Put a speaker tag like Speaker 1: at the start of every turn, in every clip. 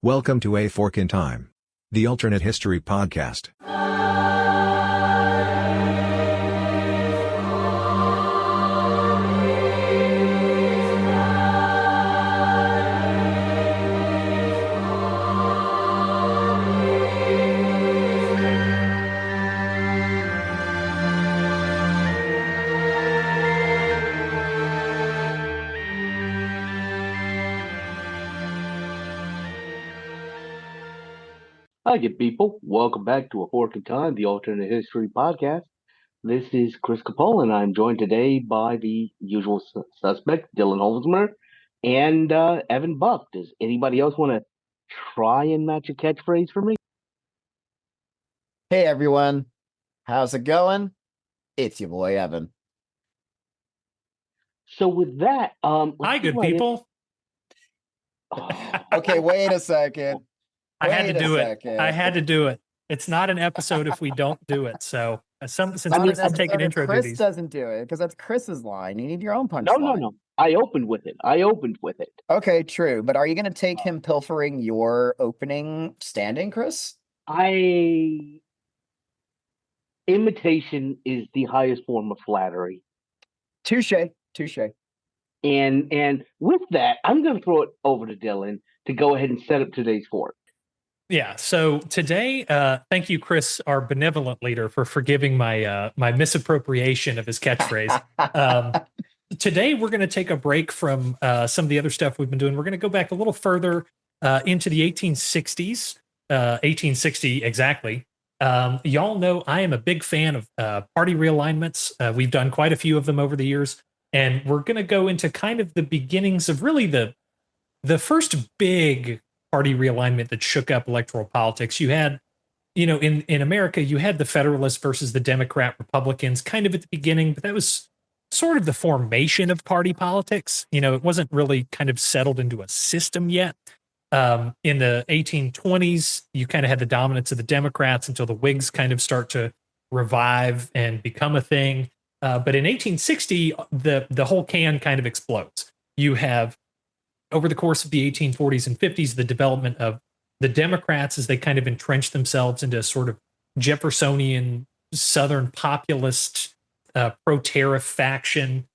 Speaker 1: Welcome to A Fork in Time, the alternate history podcast.
Speaker 2: Hi, good people. Welcome back to A Fork in Time, the alternate history podcast. This is Chris Capone, and I'm joined today by the usual suspect, Dylan Holzmer, and Evan Buck. Does anybody else want to try and match a catchphrase for me?
Speaker 3: Hey everyone, how's it going? It's your boy Evan.
Speaker 2: So with that,
Speaker 4: Hi, good people.
Speaker 3: Okay, wait a second.
Speaker 4: I had to do it. I had to do it. It's not an episode if we don't do it. So since Chris is taking intro
Speaker 3: Chris
Speaker 4: duties,
Speaker 3: doesn't do it because that's Chris's line. You need your own punch.
Speaker 2: No. I opened with it.
Speaker 3: Okay, true. But are you going to take him pilfering your opening standing, Chris?
Speaker 2: Imitation is the highest form of flattery.
Speaker 3: Touche.
Speaker 2: And with that, I'm going to throw it over to Dylan to go ahead and set up today's fork.
Speaker 4: Yeah. So today, thank you, Chris, our benevolent leader, for forgiving my my misappropriation of his catchphrase. Today, we're going to take a break from some of the other stuff we've been doing. We're going to go back a little further into the 1860s, 1860 exactly. Y'all know I am a big fan of party realignments. We've done quite a few of them over the years, and we're going to go into kind of the beginnings of really the first big party realignment that shook up electoral politics. You had, in America, you had the Federalists versus the Democrat Republicans kind of at the beginning, but that was sort of the formation of party politics. It wasn't really kind of settled into a system yet. In the 1820s, you kind of had the dominance of the Democrats until the Whigs kind of start to revive and become a thing. But in 1860, the whole can kind of explodes. You have, over the course of the 1840s and 50s, the development of the Democrats as they kind of entrenched themselves into a sort of Jeffersonian Southern populist pro-tariff faction.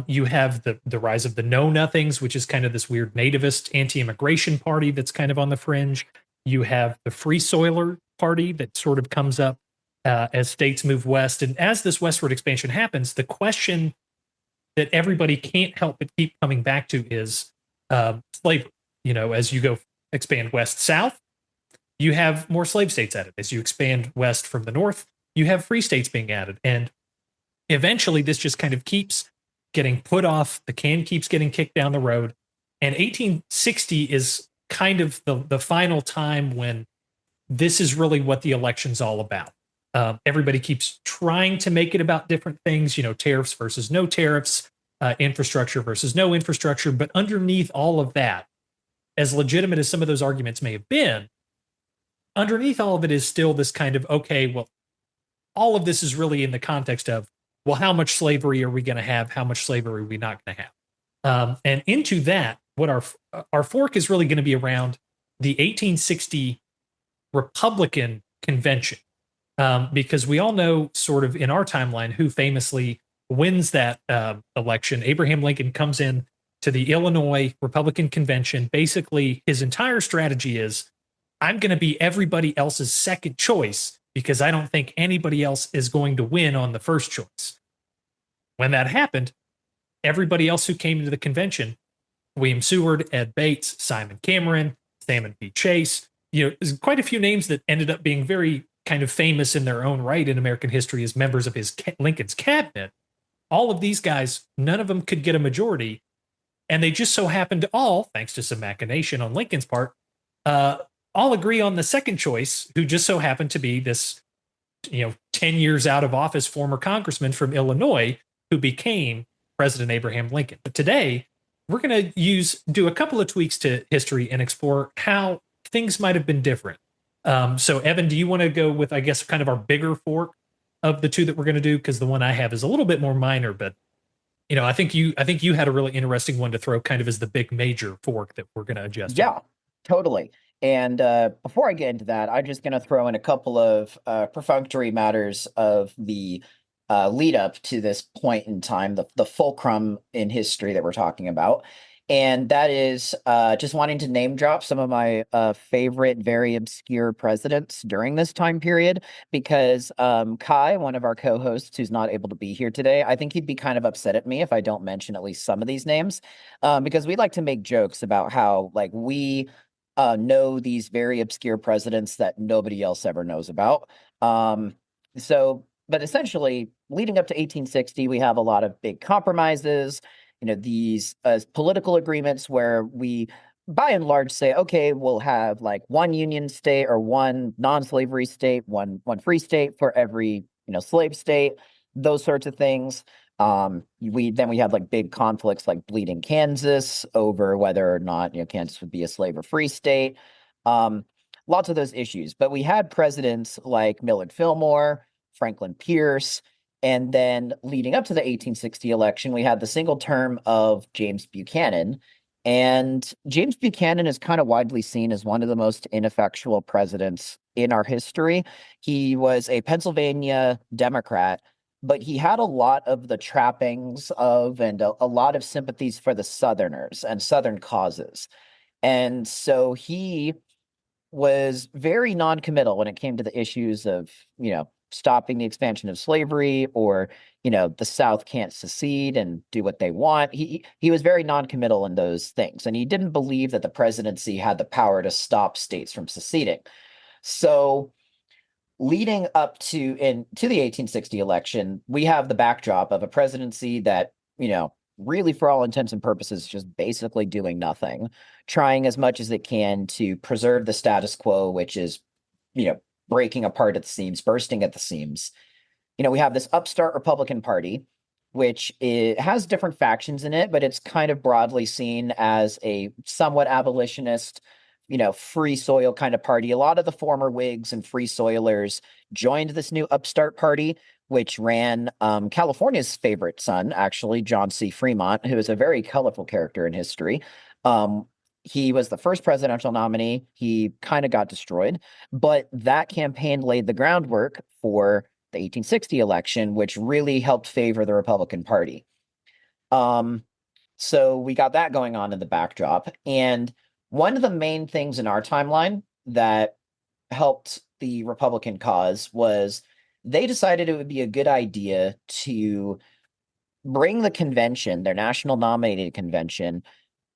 Speaker 4: You have the rise of the Know Nothings, which is kind of this weird nativist anti-immigration party that's kind of on the fringe. You have the Free Soiler party that sort of comes up as states move west. And as this westward expansion happens, the question that everybody can't help but keep coming back to is slavery. As you go expand west-south, you have more slave states added. As you expand west from the north, you have free states being added. And eventually this just kind of keeps getting put off. The can keeps getting kicked down the road. And 1860 is kind of the final time when this is really what the election's all about. Everybody keeps trying to make it about different things, tariffs versus no tariffs, infrastructure versus no infrastructure. But underneath all of that, as legitimate as some of those arguments may have been, underneath all of it is still this kind of, okay, well, all of this is really in the context of, well, how much slavery are we going to have? How much slavery are we not going to have? And into that, what our fork is really going to be around the 1860 Republican Convention, because we all know sort of in our timeline who famously wins that election. Abraham Lincoln comes in to the Illinois Republican Convention. Basically, his entire strategy is, I'm going to be everybody else's second choice because I don't think anybody else is going to win on the first choice. When that happened, everybody else who came to the convention, William Seward, Ed Bates, Simon Cameron, Salmon P. Chase, there's quite a few names that ended up being very kind of famous in their own right in American history as members of Lincoln's cabinet. All of these guys, none of them could get a majority. And they just so happened to all, thanks to some machination on Lincoln's part, all agree on the second choice, who just so happened to be this, 10 years out of office former congressman from Illinois who became President Abraham Lincoln. But today, we're going to do a couple of tweaks to history and explore how things might have been different. So, Evan, do you want to go with, I guess, kind of our bigger fork of the two that we're going to do? Because the one I have is a little bit more minor, but I think you had a really interesting one to throw kind of as the big major fork that we're going to adjust.
Speaker 3: Yeah, totally. And before I get into that, I'm just going to throw in a couple of perfunctory matters of the lead up to this point in time, the fulcrum in history that we're talking about. And that is just wanting to name drop some of my favorite, very obscure presidents during this time period, because Kai, one of our co-hosts who's not able to be here today, I think he'd be kind of upset at me if I don't mention at least some of these names, because we like to make jokes about how like we know these very obscure presidents that nobody else ever knows about. But essentially, leading up to 1860, we have a lot of big compromises, these political agreements where we, by and large, say, okay, we'll have like one union state or one non-slavery state, one free state for every, slave state, those sorts of things. We have like big conflicts like Bleeding Kansas over whether or not Kansas would be a slave or free state. Lots of those issues. But we had presidents like Millard Fillmore, Franklin Pierce, and then leading up to the 1860 election, we had the single term of James Buchanan. And James Buchanan is kind of widely seen as one of the most ineffectual presidents in our history. He was a Pennsylvania Democrat, but he had a lot of the trappings of and a lot of sympathies for the Southerners and Southern causes. And so he was very non-committal when it came to the issues of, stopping the expansion of slavery or, the South can't secede and do what they want. He was very non-committal in those things. And he didn't believe that the presidency had the power to stop states from seceding. So leading up to the 1860 election, we have the backdrop of a presidency that, really for all intents and purposes, just basically doing nothing, trying as much as it can to preserve the status quo, which is, breaking apart at the seams, bursting at the seams. We have this upstart Republican Party, which has different factions in it, but it's kind of broadly seen as a somewhat abolitionist, free soil kind of party. A lot of the former Whigs and Free Soilers joined this new upstart party, which ran California's favorite son, actually, John C. Fremont, who is a very colorful character in history. He was the first presidential nominee. He kind of got destroyed, but that campaign laid the groundwork for the 1860 election, which really helped favor the Republican Party. So we got that going on in the backdrop. And one of the main things in our timeline that helped the Republican cause was they decided it would be a good idea to bring the convention, their national nominated convention,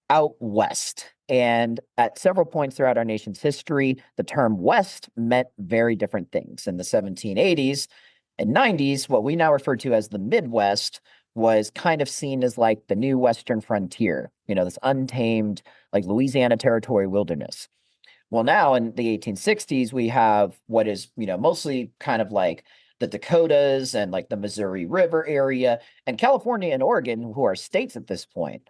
Speaker 3: out west. And at several points throughout our nation's history, the term West meant very different things. In the 1780s and 90s, what we now refer to as the Midwest was kind of seen as like the new Western frontier, this untamed, like Louisiana Territory wilderness. Well, now in the 1860s, we have what is, mostly kind of like the Dakotas and like the Missouri River area, and California and Oregon, who are states at this point.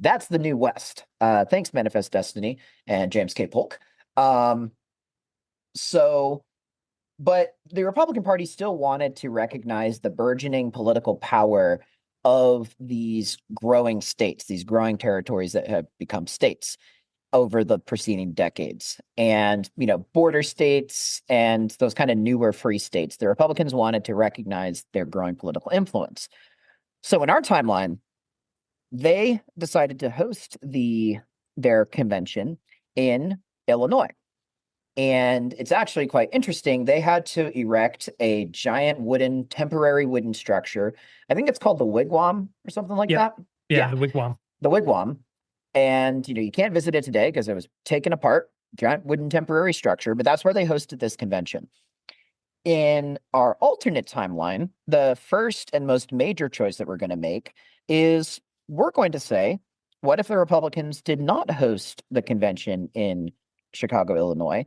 Speaker 3: That's the new West. Thanks, Manifest Destiny and James K. Polk. But the Republican Party still wanted to recognize the burgeoning political power of these growing states, these growing territories that have become states over the preceding decades. And, border states and those kind of newer free states, the Republicans wanted to recognize their growing political influence. So in our timeline, they decided to host their convention in Illinois. And it's actually quite interesting. They had to erect a giant temporary wooden structure. I think it's called the Wigwam or something like that.
Speaker 4: Yeah, the Wigwam.
Speaker 3: The Wigwam. And, you can't visit it today because it was taken apart, giant wooden temporary structure, but that's where they hosted this convention. In our alternate timeline, the first and most major choice that we're going to make is we're going to say, what if the Republicans did not host the convention in Chicago, Illinois,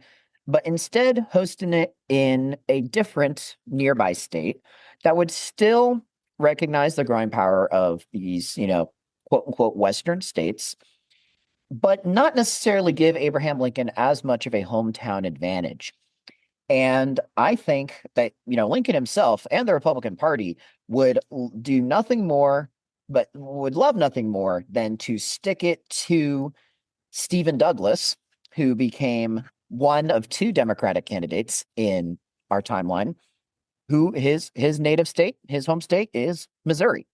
Speaker 3: but instead hosting it in a different nearby state that would still recognize the growing power of these, quote unquote, Western states, but not necessarily give Abraham Lincoln as much of a hometown advantage. And I think that, Lincoln himself and the Republican Party would do nothing more, but would love nothing more than to stick it to Stephen Douglas, who became one of two Democratic candidates in our timeline, who his native state, his home state is Missouri.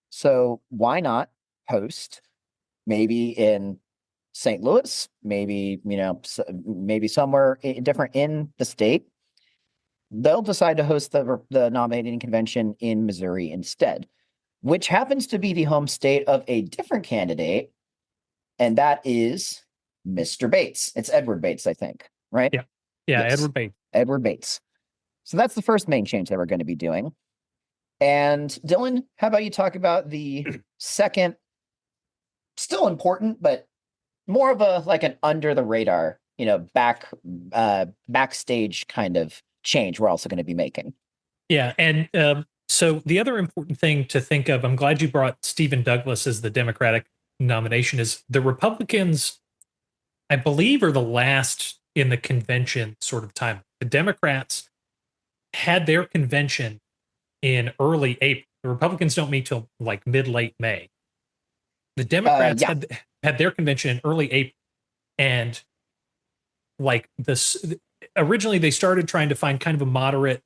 Speaker 3: So why not host maybe in St. Louis, maybe, maybe somewhere different in the state. They'll decide to host the nominating convention in Missouri instead, which happens to be the home state of a different candidate, and that is Mr. Bates. It's Edward Bates, I think, right?
Speaker 4: Yeah,
Speaker 3: Yes.
Speaker 4: Edward Bates.
Speaker 3: Edward Bates. So that's the first main change that we're going to be doing. And Dylan, how about you talk about the second, still important, but more of an under the radar, backstage kind of change we're also going to be making.
Speaker 4: Yeah. And so the other important thing to think of, I'm glad you brought Stephen Douglas as the Democratic nomination, is the Republicans, I believe, are the last in the convention sort of time. The Democrats had their convention in early April. The Republicans don't meet till like mid-late May. The Democrats had their convention in early April, and like this, originally they started trying to find kind of a moderate,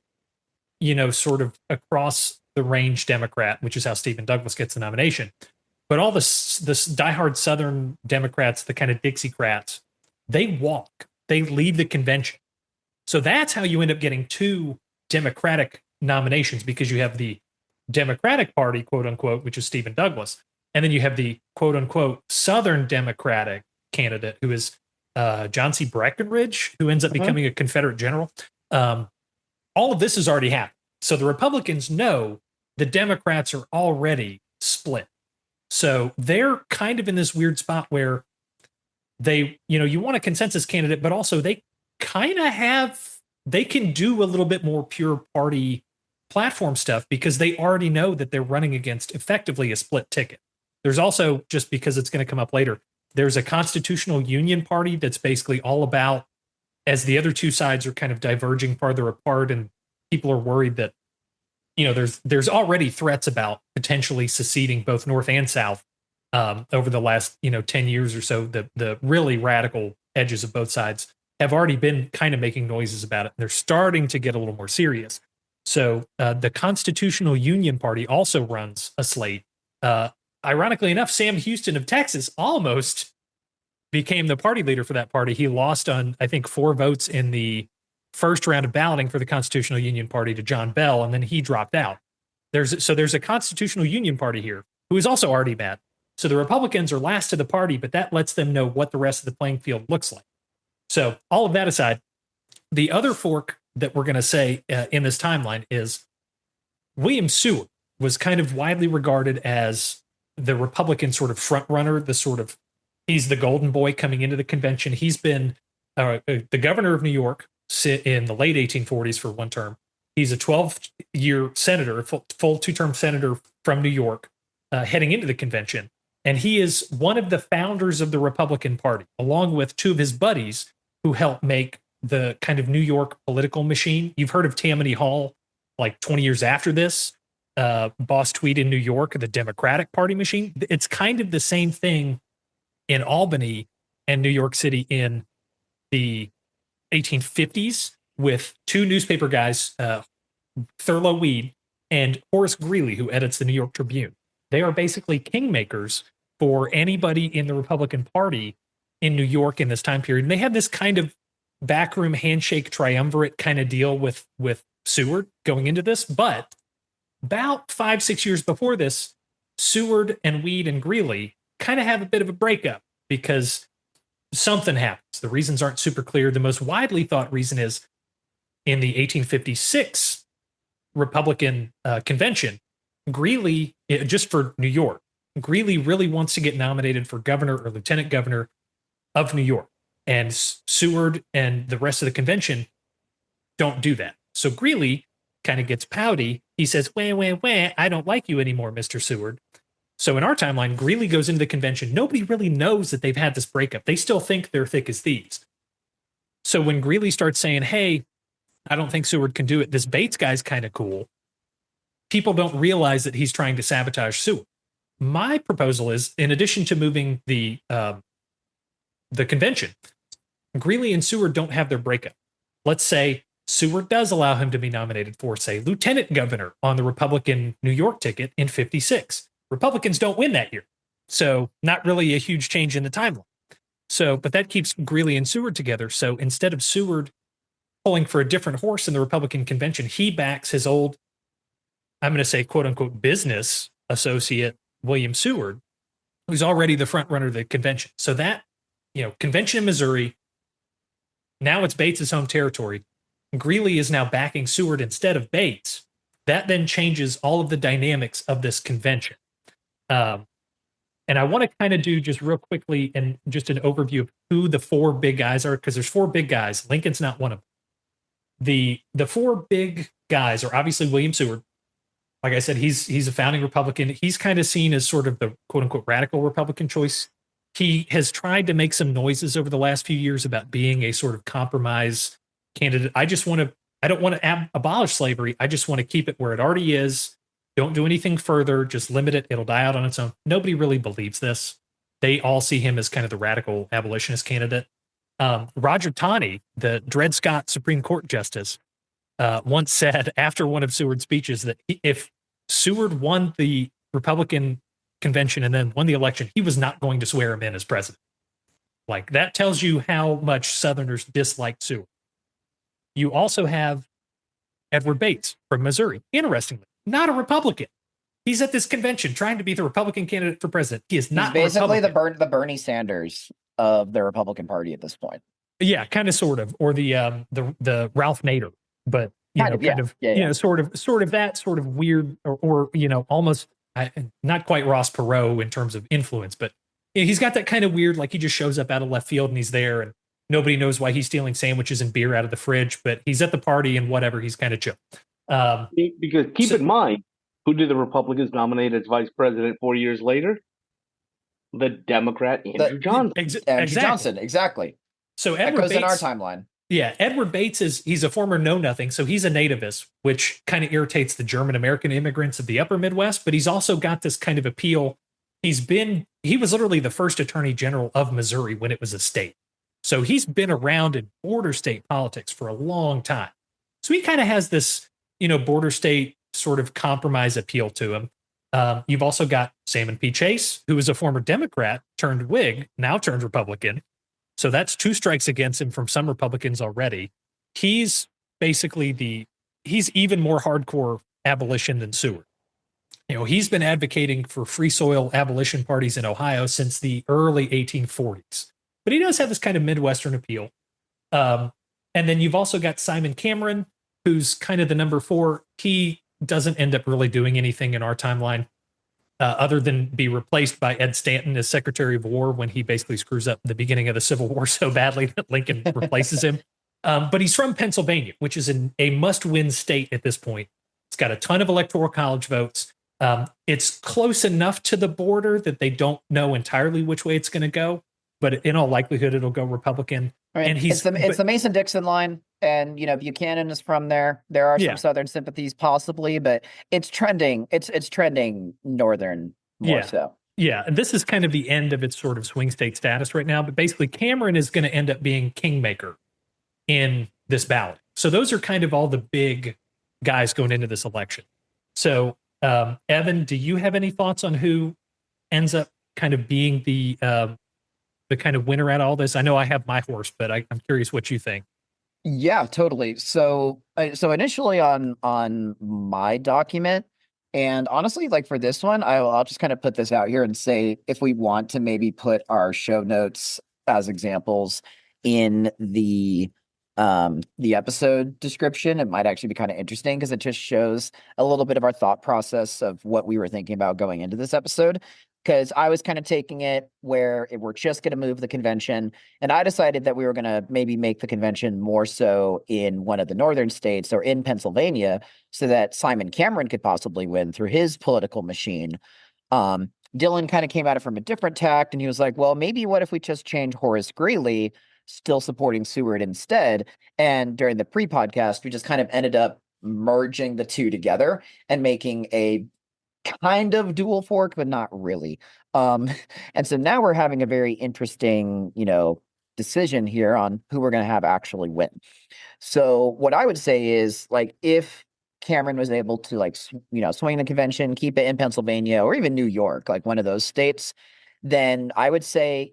Speaker 4: sort of across the range Democrat, which is how Stephen Douglas gets the nomination. But all this diehard Southern Democrats, the kind of Dixiecrats, they leave the convention. So that's how you end up getting two Democratic nominations, because you have the Democratic Party, quote unquote, which is Stephen Douglas. And then you have the quote unquote Southern Democratic candidate, who is John C. Breckinridge, who ends up becoming a Confederate general. All of this has already happened. So the Republicans know the Democrats are already split. So they're kind of in this weird spot where they, you want a consensus candidate, but also they kind of they can do a little bit more pure party platform stuff because they already know that they're running against effectively a split ticket. There's also, just because it's going to come up later, there's a constitutional union party that's basically all about, as the other two sides are kind of diverging farther apart, and people are worried that, there's already threats about potentially seceding both North and South over the last, 10 years or so. The really radical edges of both sides have already been kind of making noises about it. They're starting to get a little more serious. So the Constitutional Union Party also runs a slate. Ironically enough, Sam Houston of Texas almost became the party leader for that party. He lost on, I think, 4 votes in the first round of balloting for the Constitutional Union Party to John Bell, and then he dropped out. There's a Constitutional Union Party here who is also already mad. So the Republicans are last to the party, but that lets them know what the rest of the playing field looks like. So all of that aside, the other fork that we're going to say in this timeline is William Seward was kind of widely regarded as the Republican sort of front runner, he's the golden boy coming into the convention. He's been the governor of New York in the late 1840s for one term. He's a 12-year senator, full 2-term senator from New York, heading into the convention. And he is one of the founders of the Republican Party, along with 2 of his buddies who helped make the kind of New York political machine. You've heard of Tammany Hall, like 20 years after this, Boss Tweed in New York, the Democratic Party machine. It's kind of the same thing in Albany and New York City in the 1850s with 2 newspaper guys, Thurlow Weed and Horace Greeley, who edits the New York Tribune. They are basically kingmakers for anybody in the Republican Party in New York in this time period. And they had this kind of backroom handshake triumvirate kind of deal with Seward going into this. But about 5-6 years before this, Seward and Weed and Greeley kind of have a bit of a breakup because something happens. The reasons aren't super clear. The most widely thought reason is in the 1856 Republican convention, Greeley, just for New York, Greeley really wants to get nominated for governor or lieutenant governor of New York. And Seward and the rest of the convention don't do that. So Greeley kind of gets pouty. He says, wah, I don't like you anymore, Mr. Seward. So in our timeline, Greeley goes into the convention. Nobody really knows that they've had this breakup. They still think they're thick as thieves. So when Greeley starts saying, hey, I don't think Seward can do it, this Bates guy's kind of cool, people don't realize that he's trying to sabotage Seward. My proposal is, in addition to moving the convention, Greeley and Seward don't have their breakup. Let's say Seward does allow him to be nominated for, say, lieutenant governor on the Republican New York ticket in 56. Republicans don't win that year. So not really a huge change in the timeline. So, but that keeps Greeley and Seward together. So instead of Seward pulling for a different horse in the Republican convention, he backs his old, I'm going to say, quote unquote, business associate, William Seward, who's already the front runner of the convention. So that, convention in Missouri, now it's Bates' home territory. Greeley is now backing Seward instead of Bates. That then changes all of the dynamics of this convention. And I want to kind of do just real quickly and just an overview of who the four big guys are, because there's four big guys. Lincoln's not one of them. The four big guys are obviously William Seward. Like I said, he's a founding Republican. He's kind of seen as sort of the quote unquote radical Republican choice. He has tried to make some noises over the last few years about being a sort of compromise candidate. I don't want to abolish slavery. I just want to keep it where it already is. Don't do anything further. Just limit it. It'll die out on its own. Nobody really believes this. They all see him as kind of the radical abolitionist candidate. Roger Taney, the Dred Scott Supreme Court justice, once said after one of Seward's speeches that if Seward won the Republican convention and then won the election, he was not going to swear him in as president. Like, that tells you how much Southerners disliked Seward. You also have Edward Bates from Missouri. Interestingly, not a Republican. He's at this convention trying to be the Republican candidate for president. He is not.
Speaker 3: He's basically the Bernie Sanders of the Republican Party at this point.
Speaker 4: Yeah, kind of, sort of, or the Ralph Nader, but sort of that sort of weird, or almost not quite Ross Perot in terms of influence, but he's got that kind of weird, like he just shows up out of left field and he's there and nobody knows why he's stealing sandwiches and beer out of the fridge, but he's at the party and whatever, he's kind of chill.
Speaker 2: Because keep in mind, who did the Republicans nominate as vice president 4 years later? The Democrat Andrew Johnson.
Speaker 3: Andrew Johnson, exactly.
Speaker 4: So
Speaker 3: that goes in our timeline.
Speaker 4: Yeah, Edward Bates he's a former know-nothing, so he's a nativist, which kind of irritates the German-American immigrants of the upper Midwest, but he's also got this kind of appeal. He was literally the first attorney general of Missouri when it was a state. So he's been around in border state politics for a long time. So he kind of has this, border state sort of compromise appeal to him. You've also got Salmon P. Chase, who is a former Democrat turned Whig, now turned Republican. So that's two strikes against him from some Republicans already. He's basically he's even more hardcore abolition than Seward. He's been advocating for free soil abolition parties in Ohio since the early 1840s. But he does have this kind of Midwestern appeal. And then you've also got Simon Cameron, who's kind of the number four. He doesn't end up really doing anything in our timeline other than be replaced by Ed Stanton as Secretary of War when he basically screws up the beginning of the Civil War so badly that Lincoln replaces him. But he's from Pennsylvania, which is a must-win state at this point. It's got a ton of electoral college votes. It's close enough to the border that they don't know entirely which way it's going to go, but in all likelihood, it'll go Republican.
Speaker 3: Right. And it's the Mason-Dixon line, and Buchanan is from there. There are some Southern sympathies possibly, but it's trending. It's trending Northern more so.
Speaker 4: Yeah, this is kind of the end of its sort of swing state status right now. But basically, Cameron is going to end up being kingmaker in this ballot. So those are kind of all the big guys going into this election. So, Evan, do you have any thoughts on who ends up kind of being the kind of winner at all this? I know I have my horse, but I'm curious what you think.
Speaker 3: Yeah, totally. So initially on my document, and honestly, like for this one, I'll just kind of put this out here and say, if we want to maybe put our show notes as examples in the episode description, it might actually be kind of interesting because it just shows a little bit of our thought process of what we were thinking about going into this episode. Because I was kind of taking it where we're just going to move the convention. And I decided that we were going to maybe make the convention more so in one of the northern states or in Pennsylvania so that Simon Cameron could possibly win through his political machine. Dylan kind of came at it from a different tact, and he was like, well, maybe what if we just change Horace Greeley, still supporting Seward instead? And during the pre-podcast, we just kind of ended up merging the two together and making a kind of dual fork, but not really. And so now we're having a very interesting, decision here on who we're going to have actually win. So what I would say is, like, if Cameron was able to, like, swing the convention, keep it in Pennsylvania or even New York, like one of those states, then I would say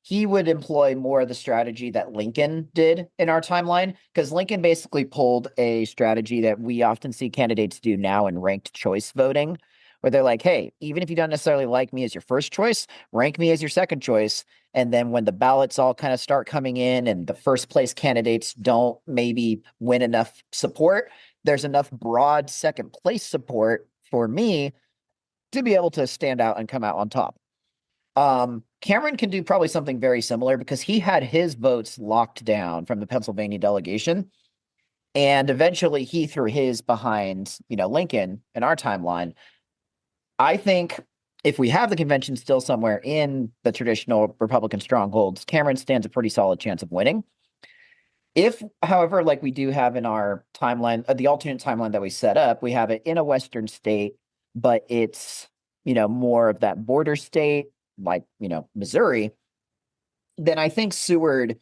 Speaker 3: he would employ more of the strategy that Lincoln did in our timeline, because Lincoln basically pulled a strategy that we often see candidates do now in ranked choice voting, where they're like, hey, even if you don't necessarily like me as your first choice, rank me as your second choice. And then when the ballots all kind of start coming in and the first place candidates don't maybe win enough support, there's enough broad second place support for me to be able to stand out and come out on top. Cameron can do probably something very similar because he had his votes locked down from the Pennsylvania delegation. And eventually he threw his behind, Lincoln in our timeline. I think if we have the convention still somewhere in the traditional Republican strongholds, Cameron stands a pretty solid chance of winning. If, however, like we do have in our timeline, the alternate timeline that we set up, we have it in a Western state, but it's, more of that border state, like, Missouri, then I think Seward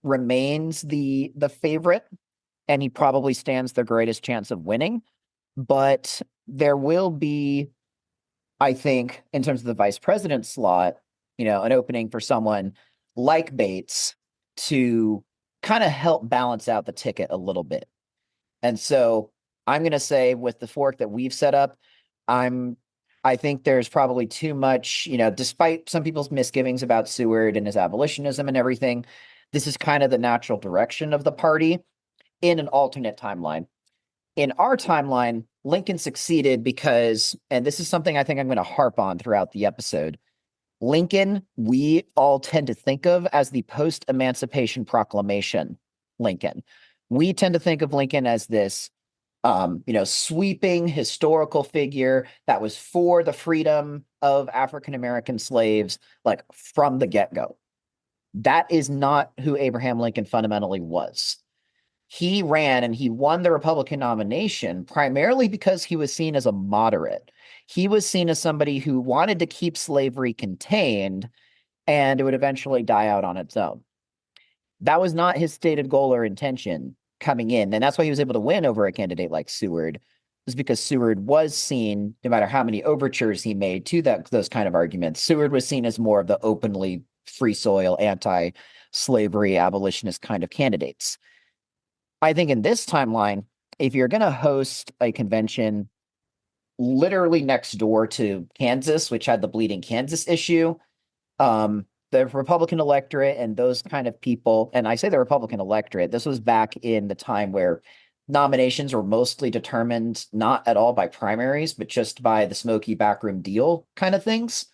Speaker 3: remains the favorite, and he probably stands the greatest chance of winning. But there will be, I think, in terms of the vice president slot, an opening for someone like Bates to kind of help balance out the ticket a little bit. And so I'm going to say, with the fork that we've set up, I think there's probably too much, despite some people's misgivings about Seward and his abolitionism and everything, this is kind of the natural direction of the party in an alternate timeline. In our timeline, Lincoln succeeded because, and this is something I think I'm going to harp on throughout the episode, Lincoln, we all tend to think of as the post-Emancipation Proclamation Lincoln. We tend to think of Lincoln as this, sweeping historical figure that was for the freedom of African-American slaves, like, from the get-go. That is not who Abraham Lincoln fundamentally was. He ran and he won the Republican nomination primarily because he was seen as a moderate. He was seen as somebody who wanted to keep slavery contained, and it would eventually die out on its own. That was not his stated goal or intention coming in. And that's why he was able to win over a candidate like Seward, was because Seward was seen, no matter how many overtures he made to those kind of arguments, Seward was seen as more of the openly free soil, anti-slavery, abolitionist kind of candidates. I think in this timeline, if you're going to host a convention literally next door to Kansas, which had the Bleeding Kansas issue, the Republican electorate and those kind of people, and I say the Republican electorate, this was back in the time where nominations were mostly determined not at all by primaries, but just by the smoky backroom deal kind of things.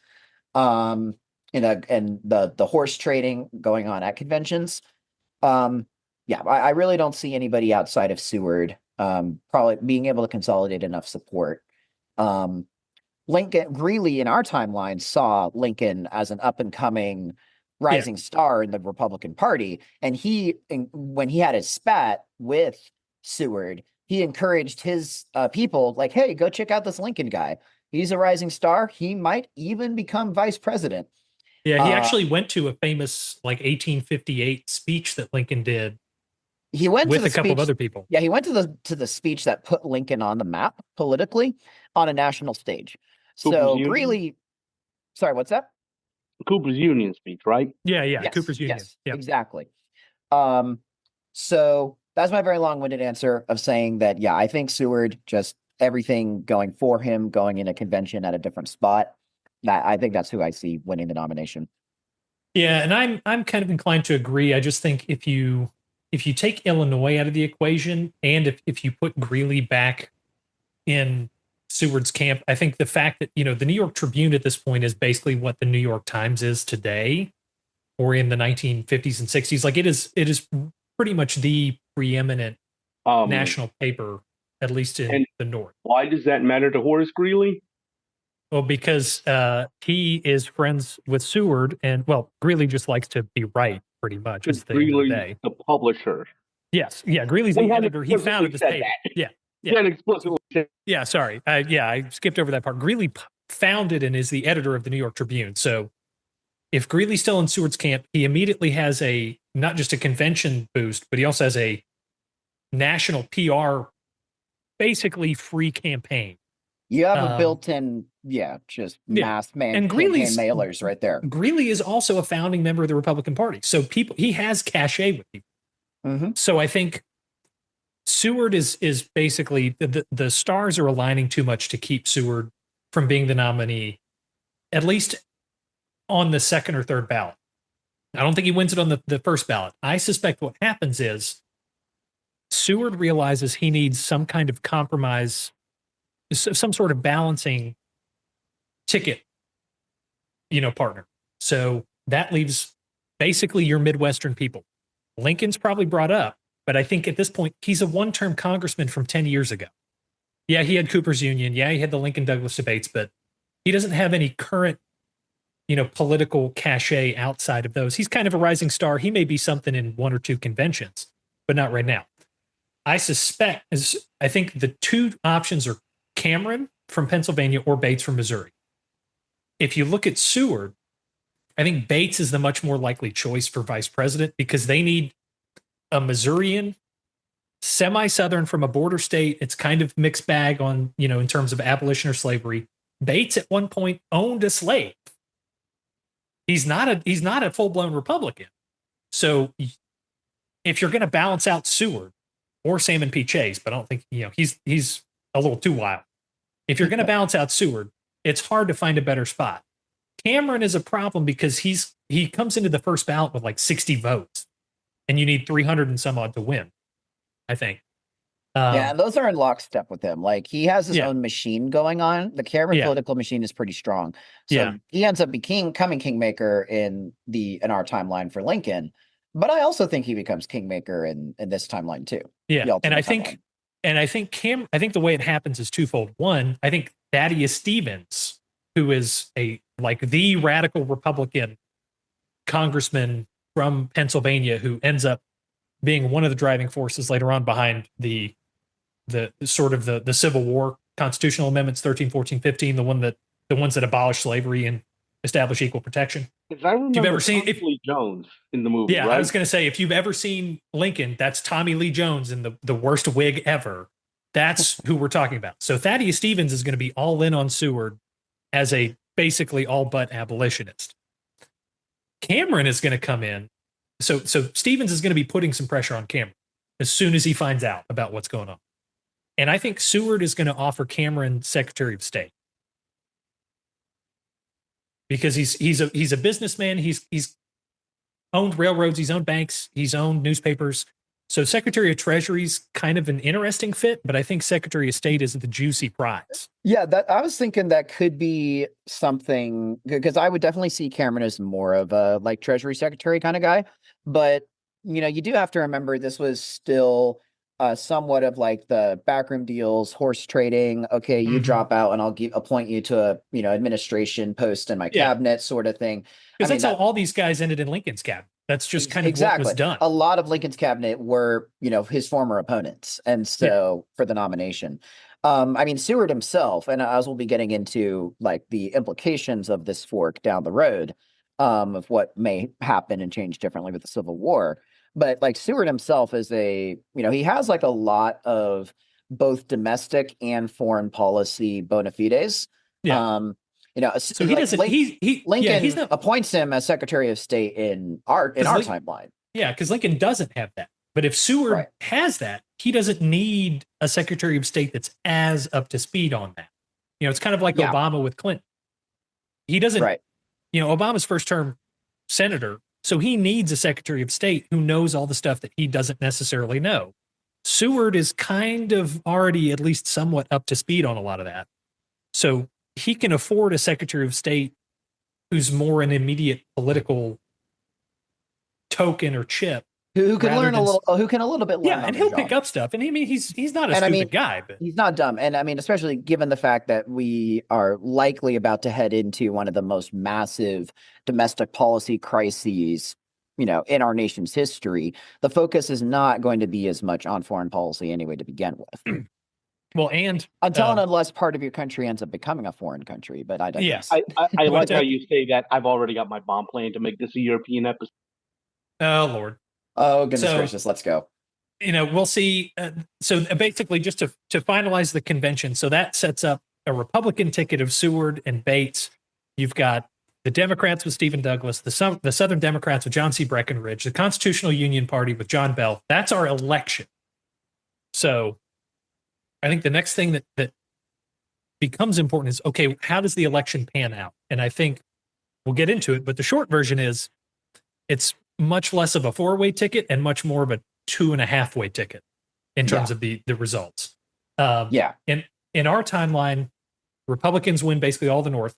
Speaker 3: And the horse trading going on at conventions. I really don't see anybody outside of Seward probably being able to consolidate enough support. Lincoln, Greeley in our timeline saw Lincoln as an up-and-coming rising star in the Republican Party. And when he had his spat with Seward, he encouraged his people, like, hey, go check out this Lincoln guy. He's a rising star. He might even become vice president.
Speaker 4: Yeah, he actually went to a famous, 1858 speech that Lincoln did.
Speaker 3: He went
Speaker 4: with
Speaker 3: to the
Speaker 4: a couple of other people.
Speaker 3: Yeah, he went to the speech that put Lincoln on the map politically on a national stage. So Greeley, sorry, what's that?
Speaker 2: Cooper's Union speech, right?
Speaker 4: Yeah,
Speaker 3: Yes,
Speaker 4: Cooper's Union.
Speaker 3: Yes,
Speaker 4: yep.
Speaker 3: Exactly. So that's my very long-winded answer of saying that, yeah, I think Seward, just everything going for him, going in a convention at a different spot, I think that's who I see winning the nomination.
Speaker 4: Yeah, and I'm kind of inclined to agree. I just think if you take Illinois out of the equation, and if you put Greeley back in Seward's camp, I think the fact that, the New York Tribune at this point is basically what the New York Times is today, or in the 1950s and 60s. Like, it is pretty much the preeminent national paper, at least in the North.
Speaker 2: Why does that matter to Horace Greeley?
Speaker 4: Well, because he is friends with Seward, and, Greeley just likes to be right, pretty much. It's the end of the day.
Speaker 2: The publisher.
Speaker 4: Yes, yeah, Greeley's the editor. He founded this paper. Yeah. Yeah, sorry. I skipped over that part. Greeley founded and is the editor of the New York Tribune. So if Greeley's still in Seward's camp, he immediately has not just a convention boost, but he also has a national PR, basically free campaign.
Speaker 3: You have a built-in, just mass
Speaker 4: and
Speaker 3: campaign mailers right there.
Speaker 4: Greeley is also a founding member of the Republican Party, so he has cachet with people.
Speaker 3: Mm-hmm.
Speaker 4: So I think Seward is basically the stars are aligning too much to keep Seward from being the nominee, at least on the second or third ballot. I don't think he wins it on the first ballot. I suspect what happens is Seward realizes he needs some kind of compromise, some sort of balancing ticket, partner. So that leaves basically your Midwestern people. Lincoln's probably brought up, but I think at this point, he's a one-term congressman from 10 years ago. Yeah, he had Cooper's Union. Yeah, he had the Lincoln-Douglas debates, but he doesn't have any current, political cachet outside of those. He's kind of a rising star. He may be something in one or two conventions, but not right now. I think the two options are Cameron from Pennsylvania or Bates from Missouri. If you look at Seward, I think Bates is the much more likely choice for vice president because they need a Missourian, semi-Southern from a border state. It's kind of mixed bag on, in terms of abolition or slavery. Bates at one point owned a slave. He's not a full-blown Republican. So if you're going to balance out Seward or Salmon P. Chase, but I don't think, he's a little too wild. If you're going to balance out Seward, it's hard to find a better spot. Cameron is a problem because he comes into the first ballot with like 60 votes, and you need 300 and some odd to win, I think.
Speaker 3: And those are in lockstep with him. Like he has his own machine going on. The Cameron political machine is pretty strong. So he ends up becoming kingmaker in our timeline for Lincoln. But I also think he becomes kingmaker in this timeline too.
Speaker 4: Yeah, and I think the way it happens is twofold. One, I think Thaddeus Stevens, who is the radical Republican congressman from Pennsylvania, who ends up being one of the driving forces later on behind the Civil War constitutional amendments 13, 14, 15, the ones that abolish slavery and establish equal protection.
Speaker 2: If I remember,
Speaker 4: you've ever seen
Speaker 2: Lee Jones in the movie,
Speaker 4: yeah,
Speaker 2: right?
Speaker 4: I was going to say, if you've ever seen Lincoln, that's Tommy Lee Jones in the worst wig ever. That's who we're talking about. So Thaddeus Stevens is going to be all in on Seward as a basically all but abolitionist. Cameron is going to come in. So Stevens is going to be putting some pressure on Cameron as soon as he finds out about what's going on. And I think Seward is going to offer Cameron Secretary of State because he's a businessman. He's owned railroads, he's owned banks, he's owned newspapers. So Secretary of Treasury's kind of an interesting fit, but I think Secretary of State is the juicy prize.
Speaker 3: Yeah, I was thinking that could be something, because I would definitely see Cameron as more of a Treasury Secretary kind of guy. But, you do have to remember this was still somewhat of the backroom deals, horse trading. Okay, you drop out and I'll appoint you to a, administration post in my cabinet sort of thing.
Speaker 4: Because that's how all these guys ended in Lincoln's cabinet. That's just kind of what was done.
Speaker 3: A lot of Lincoln's cabinet were, his former opponents. And so for the nomination, Seward himself, and as we'll be getting into the implications of this fork down the road, of what may happen and change differently with the Civil War. But Seward himself is he has a lot of both domestic and foreign policy bona fides.
Speaker 4: Yeah.
Speaker 3: So he doesn't. Lincoln appoints him as Secretary of State in our timeline.
Speaker 4: Yeah, because Lincoln doesn't have that. But if Seward has that, he doesn't need a Secretary of State that's as up to speed on that. It's kind of like Obama with Clinton. He doesn't. Right. Obama's first term senator, so he needs a Secretary of State who knows all the stuff that he doesn't necessarily know. Seward is kind of already at least somewhat up to speed on a lot of that. So he can afford a Secretary of State who's more an immediate political token or chip.
Speaker 3: Who can learn a little bit.
Speaker 4: Yeah, and he'll pick up stuff. And he's not a stupid guy, but
Speaker 3: he's not dumb. And especially given the fact that we are likely about to head into one of the most massive domestic policy crises, in our nation's history, the focus is not going to be as much on foreign policy anyway to begin with.
Speaker 4: Well, and
Speaker 3: until and unless part of your country ends up becoming a foreign country, but I digress.
Speaker 2: I like how you say that. I've already got my bomb plan to make this a European episode.
Speaker 4: Oh, Lord.
Speaker 3: Oh, goodness gracious. Let's go.
Speaker 4: We'll see. So basically, just to finalize the convention, so that sets up a Republican ticket of Seward and Bates. You've got the Democrats with Stephen Douglas, the Southern Democrats with John C. Breckinridge, the Constitutional Union Party with John Bell. That's our election. So I think the next thing that becomes important is, okay, how does the election pan out? And I think we'll get into it, but the short version is it's much less of a 4-way ticket and much more of a 2.5-way ticket in terms of the results. In our timeline, Republicans win basically all the North.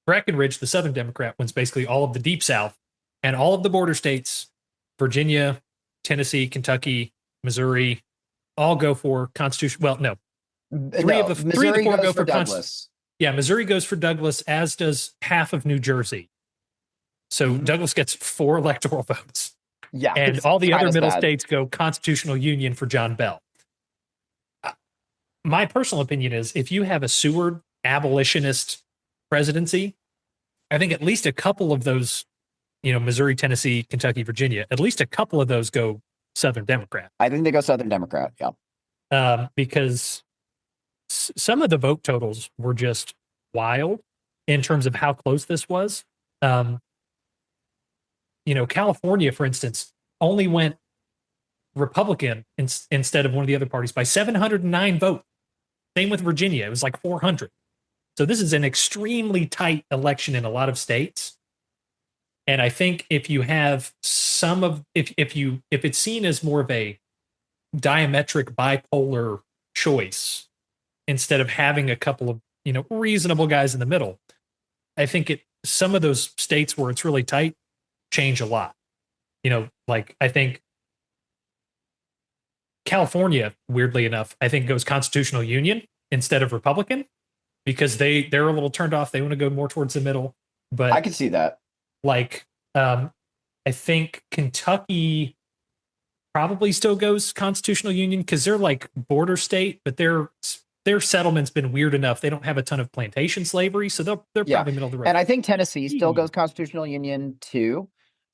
Speaker 4: Breckinridge, the Southern Democrat, wins basically all of the Deep South, and all of the border states, Virginia, Tennessee, Kentucky, Missouri, all go for Constitution. Well, no. Three of the four go for Douglas. Missouri goes for Douglas, as does half of New Jersey. So Douglas gets 4 electoral votes.
Speaker 3: Yeah.
Speaker 4: And all the other middle states go Constitutional Union for John Bell. My personal opinion is, if you have a Seward abolitionist presidency, I think at least a couple of those, Missouri, Tennessee, Kentucky, Virginia, at least a couple of those go Southern Democrat.
Speaker 3: I think they go Southern Democrat, yeah.
Speaker 4: Because some of the vote totals were just wild in terms of how close this was. California, for instance, only went Republican instead of one of the other parties by 709 votes. Same with Virginia. It was like 400. So this is an extremely tight election in a lot of states. And I think if you have if it's seen as more of a diametric bipolar choice, instead of having a couple of, reasonable guys in the middle, I think some of those states where it's really tight change a lot. I think California, weirdly enough, I think goes Constitutional Union instead of Republican, because they're a little turned off. They want to go more towards the middle. But
Speaker 3: I can see that.
Speaker 4: I think Kentucky probably still goes Constitutional Union because they're like border state, but their settlement's been weird enough. They don't have a ton of plantation slavery, so they're probably middle of the road.
Speaker 3: And I think Tennessee still goes Constitutional Union too.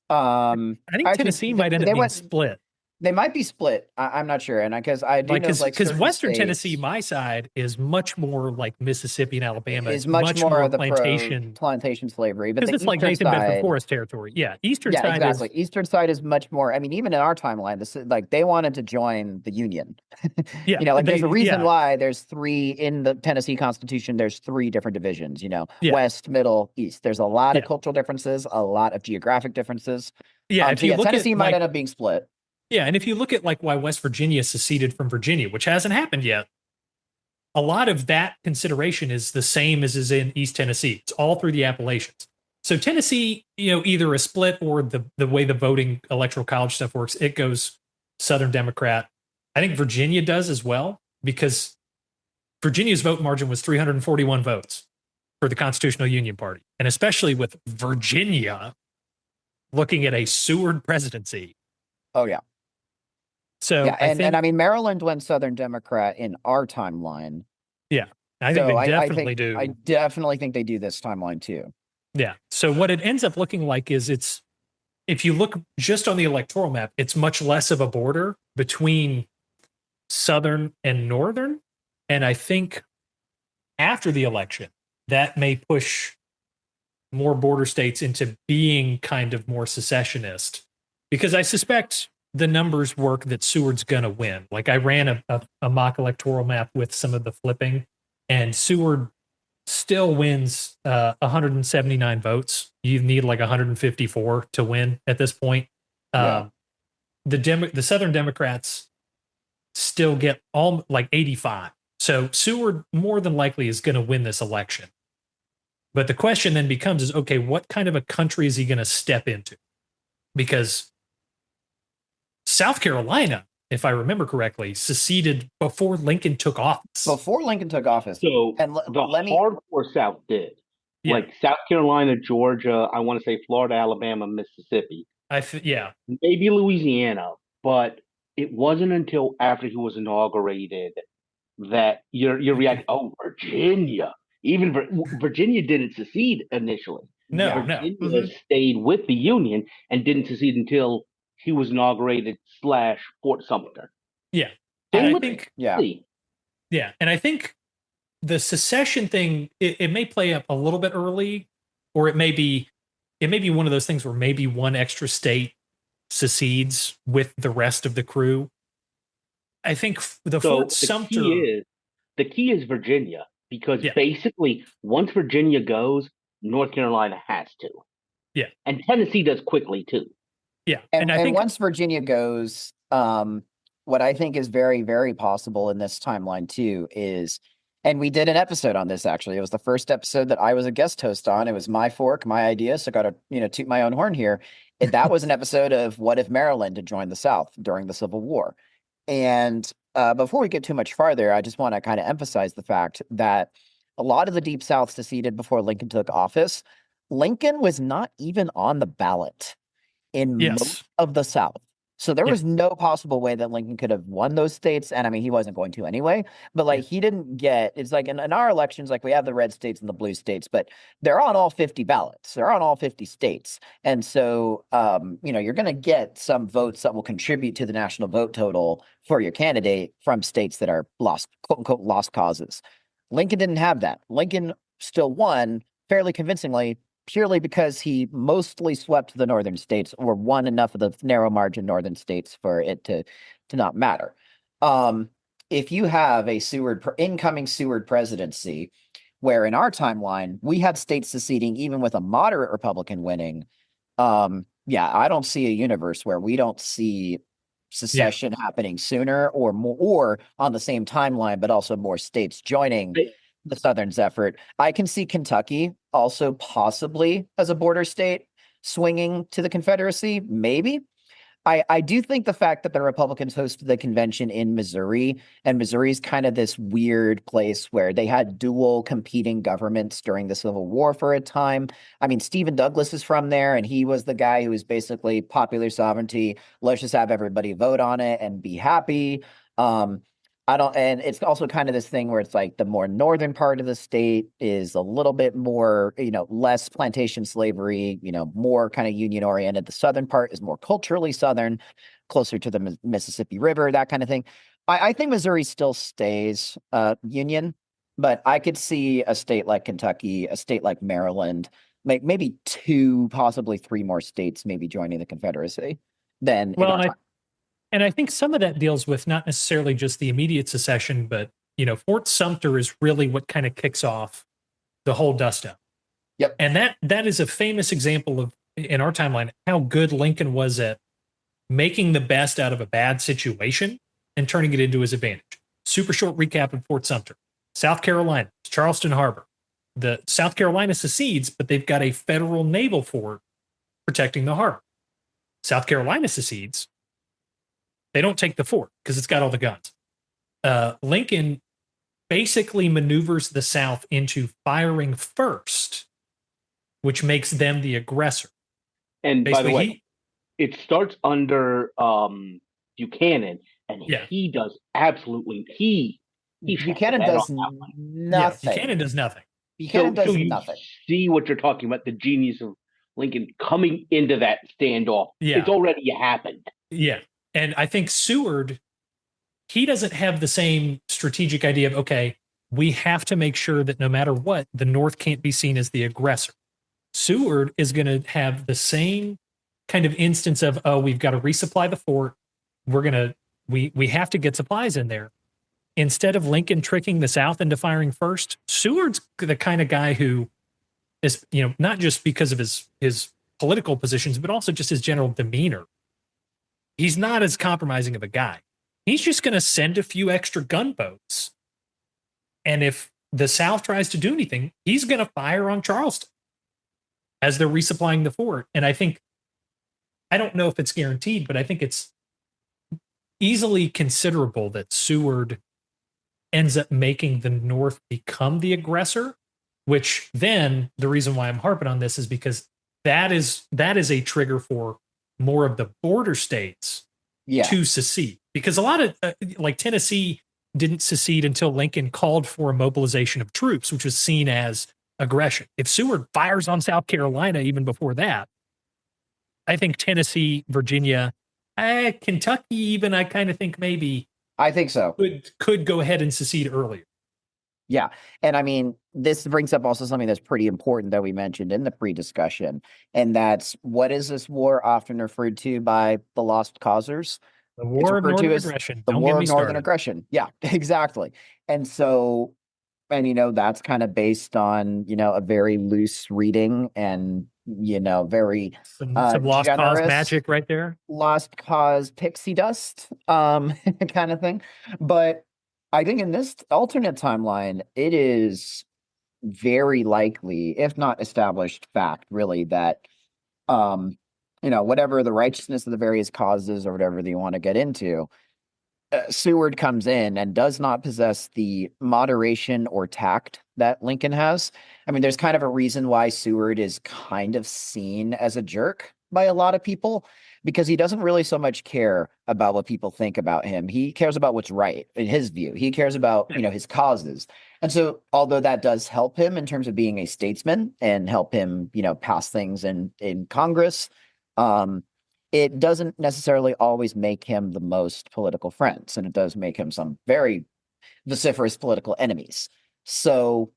Speaker 4: I think Tennessee might end up being split.
Speaker 3: They might be split. I'm not sure, and because I do know
Speaker 4: because Western Tennessee, my side, is much more like Mississippi and Alabama.
Speaker 3: Is much more of the
Speaker 4: plantation
Speaker 3: slavery, but
Speaker 4: it's like Nathan Bedford Forest territory. Yeah, Eastern side.
Speaker 3: Exactly. Eastern side is much more. I mean, even in our timeline, this is like they wanted to join the Union. There's a reason why there's 3 in the Tennessee Constitution. There's 3 different divisions. West, Middle, East. There's a lot of cultural differences, a lot of geographic differences.
Speaker 4: Yeah,
Speaker 3: Tennessee might end up being split.
Speaker 4: Yeah, and if you look at why West Virginia seceded from Virginia, which hasn't happened yet, a lot of that consideration is the same as is in East Tennessee. It's all through the Appalachians. So Tennessee, either a split or the way the voting electoral college stuff works, it goes Southern Democrat. I think Virginia does as well, because Virginia's vote margin was 341 votes for the Constitutional Union Party. And especially with Virginia looking at a Seward presidency.
Speaker 3: Oh, yeah.
Speaker 4: So
Speaker 3: I mean, Maryland went Southern Democrat in our timeline.
Speaker 4: Yeah, I think they definitely do.
Speaker 3: I definitely think they do this timeline too.
Speaker 4: Yeah. So what it ends up looking like is if you look just on the electoral map, it's much less of a border between Southern and Northern. And I think after the election, that may push more border states into being kind of more secessionist, because I suspect the numbers work that Seward's going to win. Like, I ran a mock electoral map with some of the flipping, and Seward still wins 179 votes. You need like 154 to win at this point. The Southern Democrats still get all like 85. So Seward more than likely is going to win this election. But the question then becomes is, okay, what kind of a country is he going to step into? Because South Carolina, if I remember correctly, seceded before Lincoln took office.
Speaker 2: So hardcore South did. Yeah. Like South Carolina, Georgia, I want to say Florida, Alabama, Mississippi. Maybe Louisiana, but it wasn't until after he was inaugurated that you're reacting. Oh, Virginia. Even Virginia didn't secede initially.
Speaker 4: No, no.
Speaker 2: Virginia
Speaker 3: Mhm.
Speaker 2: stayed with the Union and didn't secede until he was inaugurated / Fort Sumter.
Speaker 4: Yeah. And
Speaker 2: Same
Speaker 4: I
Speaker 2: with
Speaker 4: think,
Speaker 3: Yeah.
Speaker 2: Lee.
Speaker 4: yeah. And I think the secession thing, it may play up a little bit early, or it may be one of those things where maybe one extra state secedes with the rest of the crew. I think the Fort
Speaker 2: So
Speaker 4: Sumter,
Speaker 2: the key is Virginia because
Speaker 4: yeah,
Speaker 2: basically once Virginia goes, North Carolina has to,
Speaker 4: yeah,
Speaker 2: and Tennessee does quickly too.
Speaker 4: yeah. And
Speaker 3: And
Speaker 4: I think,
Speaker 3: once Virginia goes, what I think is very, very possible in this timeline too is, and we did an episode on this actually. It was the first episode that I was a guest host on. It was my fork, my idea. So got to, toot my own horn here. That was an episode of what if Maryland had joined the South during the Civil War. And before we get too much farther, I just want to kind of emphasize the fact that a lot of the Deep South seceded before Lincoln took office. Lincoln was not even on the ballot in most
Speaker 4: yes,
Speaker 3: of the South. So there
Speaker 4: Yeah.
Speaker 3: was no possible way that Lincoln could have won those states. And I mean, he wasn't going to anyway, but like he didn't get, it's like in our elections, like we have the red states and the blue states, but they're on all 50 ballots. They're on all 50 states. And so, you're going to get some votes that will contribute to the national vote total for your candidate from states that are lost, quote unquote, lost causes. Lincoln didn't have that. Lincoln still won fairly convincingly, purely because he mostly swept the northern states or won enough of the narrow margin northern states for it to not matter. If you have a incoming Seward presidency, where in our timeline we had states seceding even with a moderate Republican winning, I don't see a universe where we don't see secession happening sooner or more, or on the same timeline, but also more states joining the Southern's effort. I can see Kentucky also possibly as a border state swinging to the Confederacy, maybe. I do think the fact that the Republicans hosted the convention in Missouri, and Missouri is kind of this weird place where they had dual competing governments during the Civil War for a time. I mean, Stephen Douglas is from there, and he was the guy who was basically popular sovereignty. Let's just have everybody vote on it and be happy. And it's also kind of this thing where it's like the more northern part of the state is a little bit more, less plantation slavery, more kind of union oriented. The southern part is more culturally southern, closer to the Mississippi River, that kind of thing. I think Missouri still stays union, but I could see a state like Kentucky, a state like Maryland, maybe 2, possibly 3 more states maybe joining the Confederacy than in our time.
Speaker 4: And I think some of that deals with not necessarily just the immediate secession, but Fort Sumter is really what kind of kicks off the whole dust up.
Speaker 3: Yep.
Speaker 4: And that is a famous example of, in our timeline, how good Lincoln was at making the best out of a bad situation and turning it into his advantage. Super short recap of Fort Sumter. South Carolina, Charleston Harbor. The South Carolina secedes, but they've got a federal naval fort protecting the harbor. South Carolina secedes. They don't take the fort because it's got all the guns. Lincoln basically maneuvers the South into firing first, which makes them the aggressor.
Speaker 2: And
Speaker 4: basically,
Speaker 2: by the way, it starts under Buchanan, and he does absolutely
Speaker 3: Buchanan does nothing.
Speaker 4: Yeah, Buchanan does nothing.
Speaker 3: Buchanan does
Speaker 2: you
Speaker 3: nothing.
Speaker 2: See what you're talking about, the genius of Lincoln coming into that standoff.
Speaker 4: Yeah.
Speaker 2: It's already happened.
Speaker 4: Yeah. And I think Seward, he doesn't have the same strategic idea of, okay, we have to make sure that no matter what, the North can't be seen as the aggressor. Seward is going to have the same kind of instance of, oh, we've got to resupply the fort. We have to get supplies in there. Instead of Lincoln tricking the South into firing first, Seward's the kind of guy who is, not just because of his political positions, but also just his general demeanor. He's not as compromising of a guy. He's just going to send a few extra gunboats. And if the South tries to do anything, he's going to fire on Charleston as they're resupplying the fort. And I don't know if it's guaranteed, but I think it's easily considerable that Seward ends up making the North become the aggressor, which then the reason why I'm harping on this is because that is a trigger for more of the border states to secede. Because a lot of like Tennessee didn't secede until Lincoln called for a mobilization of troops, which was seen as aggression. If Seward fires on South Carolina even before that, I think Tennessee, Virginia, Kentucky, even I kind of think maybe
Speaker 3: I think so.
Speaker 4: Could go ahead and secede earlier.
Speaker 3: Yeah. And I mean, this brings up also something that's pretty important that we mentioned in the pre-discussion. And that's, what is this war often referred to by the lost causers?
Speaker 4: The War of Northern Aggression.
Speaker 3: The War of Northern Aggression. Yeah, exactly. And so, and, that's kind of based on, a very loose reading and, very
Speaker 4: some lost cause magic right there.
Speaker 3: Lost cause pixie dust kind of thing. But I think in this alternate timeline, it is very likely, if not established fact, really, that whatever the righteousness of the various causes or whatever that you want to get into, Seward comes in and does not possess the moderation or tact that Lincoln has. I mean, there's kind of a reason why Seward is kind of seen as a jerk by a lot of people, because he doesn't really so much care about what people think about him. He cares about what's right in his view. He cares about, his causes. And so, although that does help him in terms of being a statesman and help him, pass things in Congress, it doesn't necessarily always make him the most political friends, and it does make him some very vociferous political enemies. So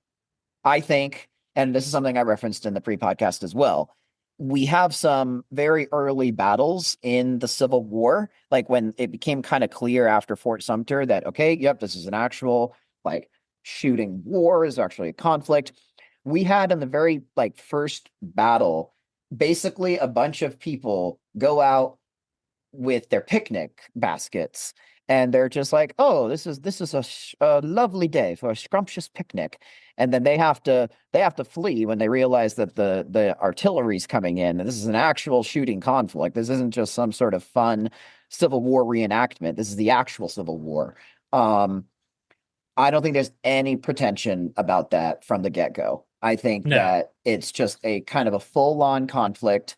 Speaker 3: I think, and this is something I referenced in the pre-podcast as well, we have some very early battles in the Civil War, like when it became kind of clear after Fort Sumter that, okay, yep, this is an actual shooting war, is actually a conflict. We had in the very first battle, basically a bunch of people go out with their picnic baskets, and they're just like, oh, this is a lovely day for a scrumptious picnic. And then they have to flee when they realize that the artillery's coming in, and this is an actual shooting conflict. This isn't just some sort of fun Civil War reenactment. This is the actual Civil War. I don't think there's any pretension about that from the get-go. I think that it's just a kind of a full-on conflict,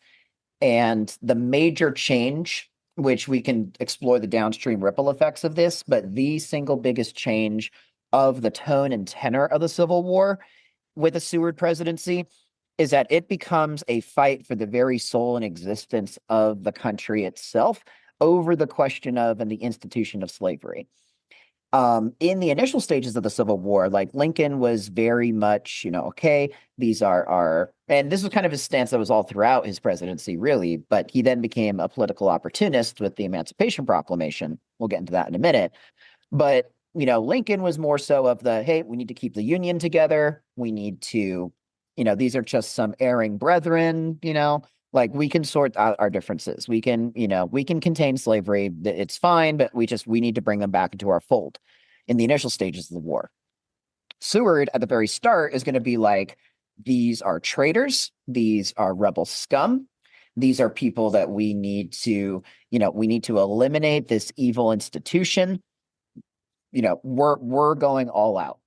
Speaker 3: and the major change, which we can explore the downstream ripple effects of this, but the single biggest change of the tone and tenor of the Civil War with the Seward presidency is that it becomes a fight for the very soul and existence of the country itself over the question of and the institution of slavery. In the initial stages of the Civil War, Lincoln was very much, okay, these are, and this was kind of his stance that was all throughout his presidency, really, but he then became a political opportunist with the Emancipation Proclamation. We'll get into that in a minute. But, Lincoln was more so of the, hey, we need to keep the Union together. We need to, these are just some erring brethren, we can sort out our differences. We can, we can contain slavery. It's fine, but we need to bring them back into our fold in the initial stages of the war. Seward at the very start is going to be like, these are traitors. These are rebel scum. These are people that we need to, we need to eliminate this evil institution. We're going all out.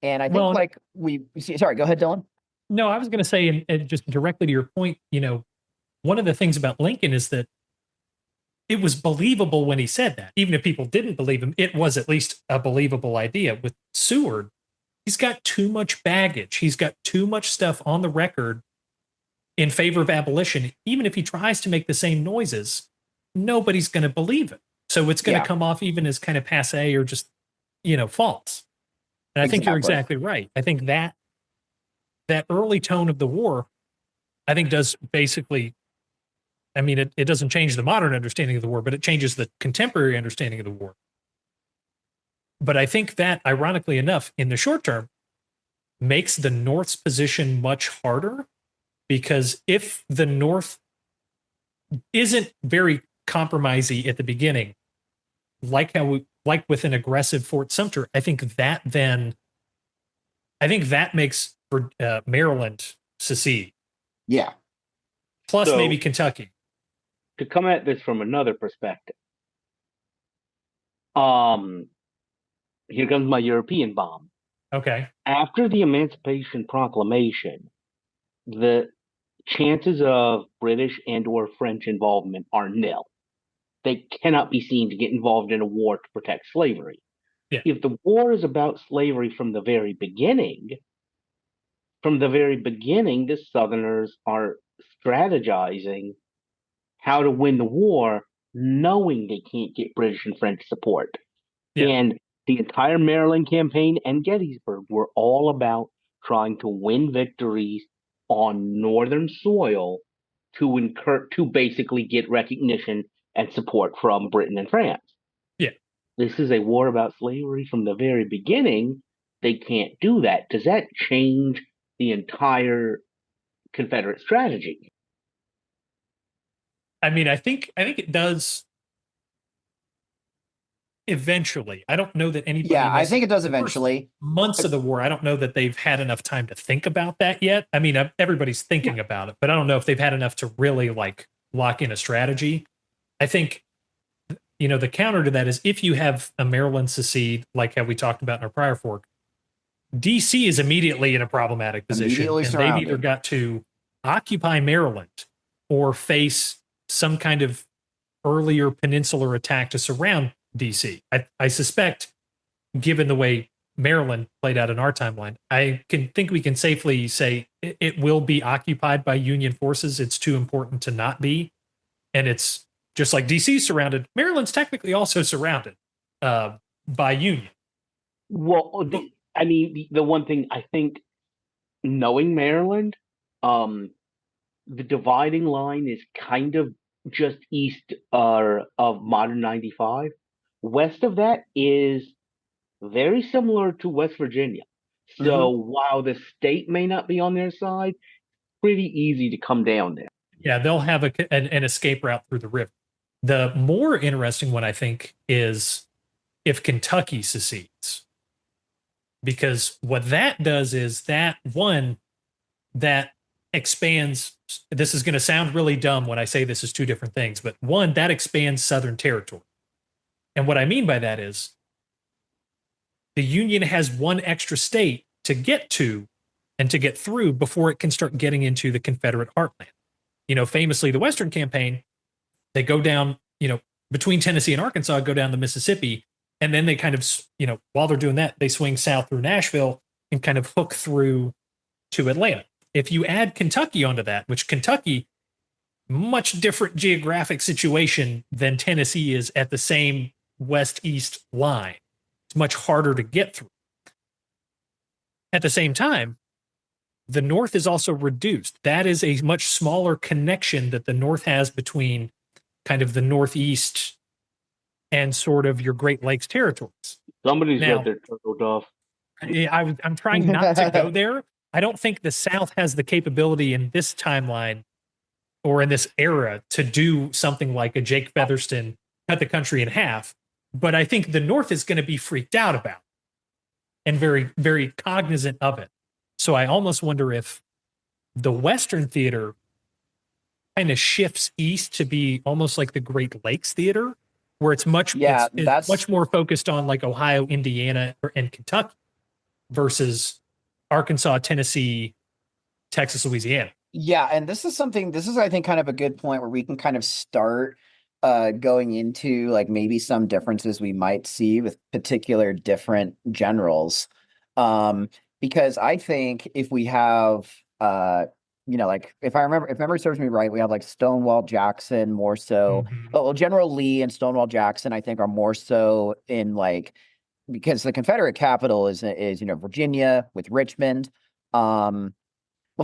Speaker 3: And I think sorry, go ahead, Dylan.
Speaker 4: No, I was going to say, and just directly to your point, one of the things about Lincoln is that it was believable when he said that. Even if people didn't believe him, it was at least a believable idea. With Seward, he's got too much baggage. He's got too much stuff on the record in favor of abolition. Even if he tries to make the same noises, nobody's going to believe it. So it's going to come off even as kind of passé or just, false. And I think you're exactly right. I think that early tone of the war, I think does basically, I mean, it doesn't change the modern understanding of the war, but it changes the contemporary understanding of the war. But I think that, ironically enough, in the short term, makes the North's position much harder, because if the North isn't very compromisey at the beginning, like with an aggressive Fort Sumter, I think that makes Maryland secede.
Speaker 3: Yeah.
Speaker 4: Plus maybe Kentucky.
Speaker 2: To come at this from another perspective, here comes my European bomb.
Speaker 4: Okay.
Speaker 2: After the Emancipation Proclamation, the chances of British and or French involvement are nil. They cannot be seen to get involved in a war to protect slavery.
Speaker 4: Yeah.
Speaker 2: If the war is about slavery from the very beginning, the Southerners are strategizing how to win the war, knowing they can't get British and French support.
Speaker 4: Yeah.
Speaker 2: And the entire Maryland campaign and Gettysburg were all about trying to win victories on Northern soil to basically get recognition and support from Britain and France.
Speaker 4: Yeah.
Speaker 2: This is a war about slavery from the very beginning. They can't do that. Does that change the entire Confederate strategy?
Speaker 4: I mean, I think it does eventually. I don't know that anybody.
Speaker 3: Yeah, I think it does
Speaker 4: the first
Speaker 3: eventually.
Speaker 4: months of the war, I don't know that they've had enough time to think about that yet. I mean, everybody's thinking about it, but I don't know if they've had enough to really like lock in a strategy. I think, the counter to that is if you have a Maryland secede, like how we talked about in our prior fork, DC is immediately in a problematic position, and they've either got to occupy Maryland or face some kind of earlier peninsular attack to surround DC. I suspect, given the way Maryland played out in our timeline, I think we can safely say it will be occupied by Union forces. It's too important to not be. And it's just like DC surrounded, Maryland's technically also surrounded by Union.
Speaker 2: Well, the one thing I think, knowing Maryland, the dividing line is kind of just east of modern 95. West of that is very similar to West Virginia. So while the state may not be on their side, pretty easy to come down there.
Speaker 4: Yeah, they'll have an escape route through the river. The more interesting one, I think, is if Kentucky secedes. Because what that does is that expands. This is going to sound really dumb when I say this is two different things, but one, that expands Southern territory. And what I mean by that is the Union has one extra state to get to and to get through before it can start getting into the Confederate heartland. Famously, the Western campaign, they go down, between Tennessee and Arkansas, go down the Mississippi. And then they kind of, while they're doing that, they swing south through Nashville and kind of hook through to Atlanta. If you add Kentucky onto that, which Kentucky, much different geographic situation than Tennessee is at the same west-east line. It's much harder to get through. At the same time, the North is also reduced. That is a much smaller connection that the North has between kind of the Northeast and sort of your Great Lakes territories.
Speaker 2: Somebody's got their turtle off.
Speaker 4: I'm trying not to go there. I don't think the South has the capability in this timeline or in this era to do something like a Jake Featherston cut the country in half. But I think the North is going to be freaked out about it and very, very cognizant of it. So I almost wonder if the Western theater kind of shifts east to be almost like the Great Lakes theater, where it's much more focused on like Ohio, Indiana, and Kentucky versus Arkansas, Tennessee, Texas, Louisiana.
Speaker 3: Yeah, and this is, I think, kind of a good point where we can kind of start going into like maybe some differences we might see with particular different generals. Because I think if we have, like if memory serves me right, we have like Stonewall Jackson more so. Well, General Lee and Stonewall Jackson, I think, are more so in like, because the Confederate capital is Virginia with Richmond. Well,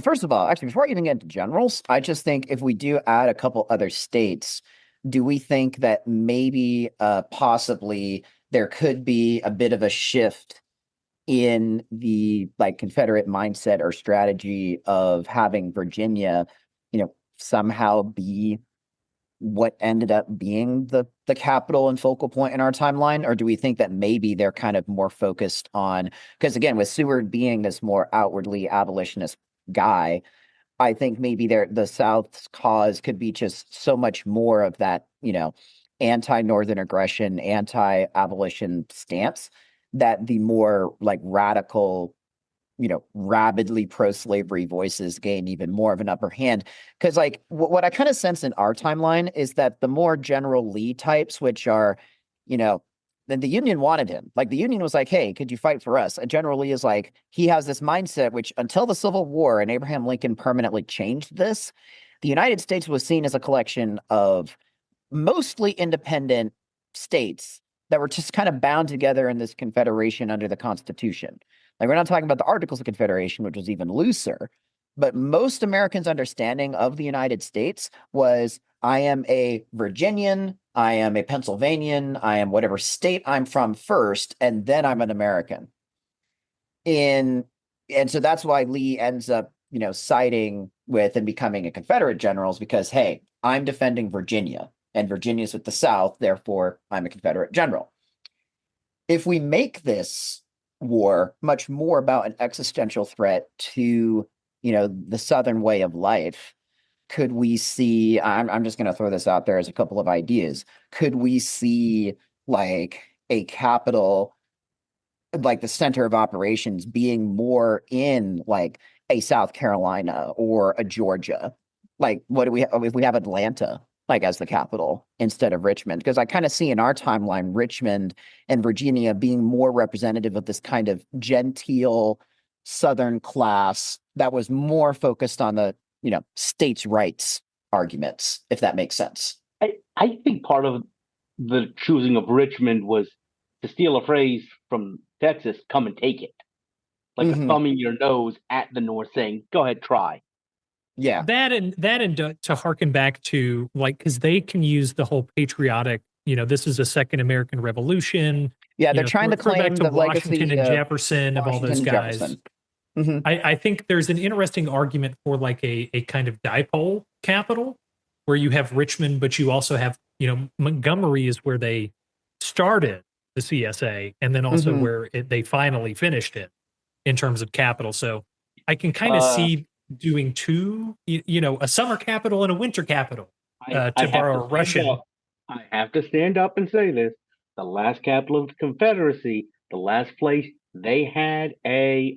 Speaker 3: first of all, actually, before I even get into generals, I just think if we do add a couple other states, do we think that maybe possibly there could be a bit of a shift in the like Confederate mindset or strategy of having Virginia, somehow be what ended up being the capital and focal point in our timeline? Or do we think that maybe they're kind of more focused on, because again, with Seward being this more outwardly abolitionist guy, I think maybe the South's cause could be just so much more of that, anti-Northern aggression, anti-abolition stance, that the more like radical, rabidly pro-slavery voices gain even more of an upper hand. Because like what I kind of sense in our timeline is that the more General Lee types, which are, then the Union wanted him. Like the Union was like, hey, could you fight for us? And General Lee is like, he has this mindset, which until the Civil War and Abraham Lincoln permanently changed this, the United States was seen as a collection of mostly independent states that were just kind of bound together in this confederation under the Constitution. Like we're not talking about the Articles of Confederation, which was even looser, but most Americans' understanding of the United States was I am a Virginian, I am a Pennsylvanian, I am whatever state I'm from first, and then I'm an American. And so that's why Lee ends up, siding with and becoming a Confederate general, because, hey, I'm defending Virginia, and Virginia's with the South, therefore I'm a Confederate general. If we make this war much more about an existential threat to, the Southern way of life, could we see, I'm just going to throw this out there as a couple of ideas. Could we see like a capital, like the center of operations being more in like a South Carolina or a Georgia? Like what do we have if we have Atlanta like as the capital instead of Richmond? Because I kind of see in our timeline, Richmond and Virginia being more representative of this kind of genteel Southern class that was more focused on the states' rights arguments, if that makes sense.
Speaker 2: I think part of the choosing of Richmond was, to steal a phrase from Texas, come and take it. Like a thumbing your nose at the North saying, go ahead, try.
Speaker 3: Yeah.
Speaker 4: That and to harken back to like, because they can use the whole patriotic, this is a second American Revolution.
Speaker 3: Yeah, they're trying to claim the
Speaker 4: Washington
Speaker 3: legacy
Speaker 4: and Jefferson of all those guys. I think there's an interesting argument for like a kind of dipole capital where you have Richmond, but you also have, Montgomery is where they started the CSA and then also where they finally finished it in terms of capital. So I can kind of see doing two, a summer capital and a winter capital, to borrow a Russian.
Speaker 2: I have to stand up and say this. The last capital of the Confederacy, the last place they had a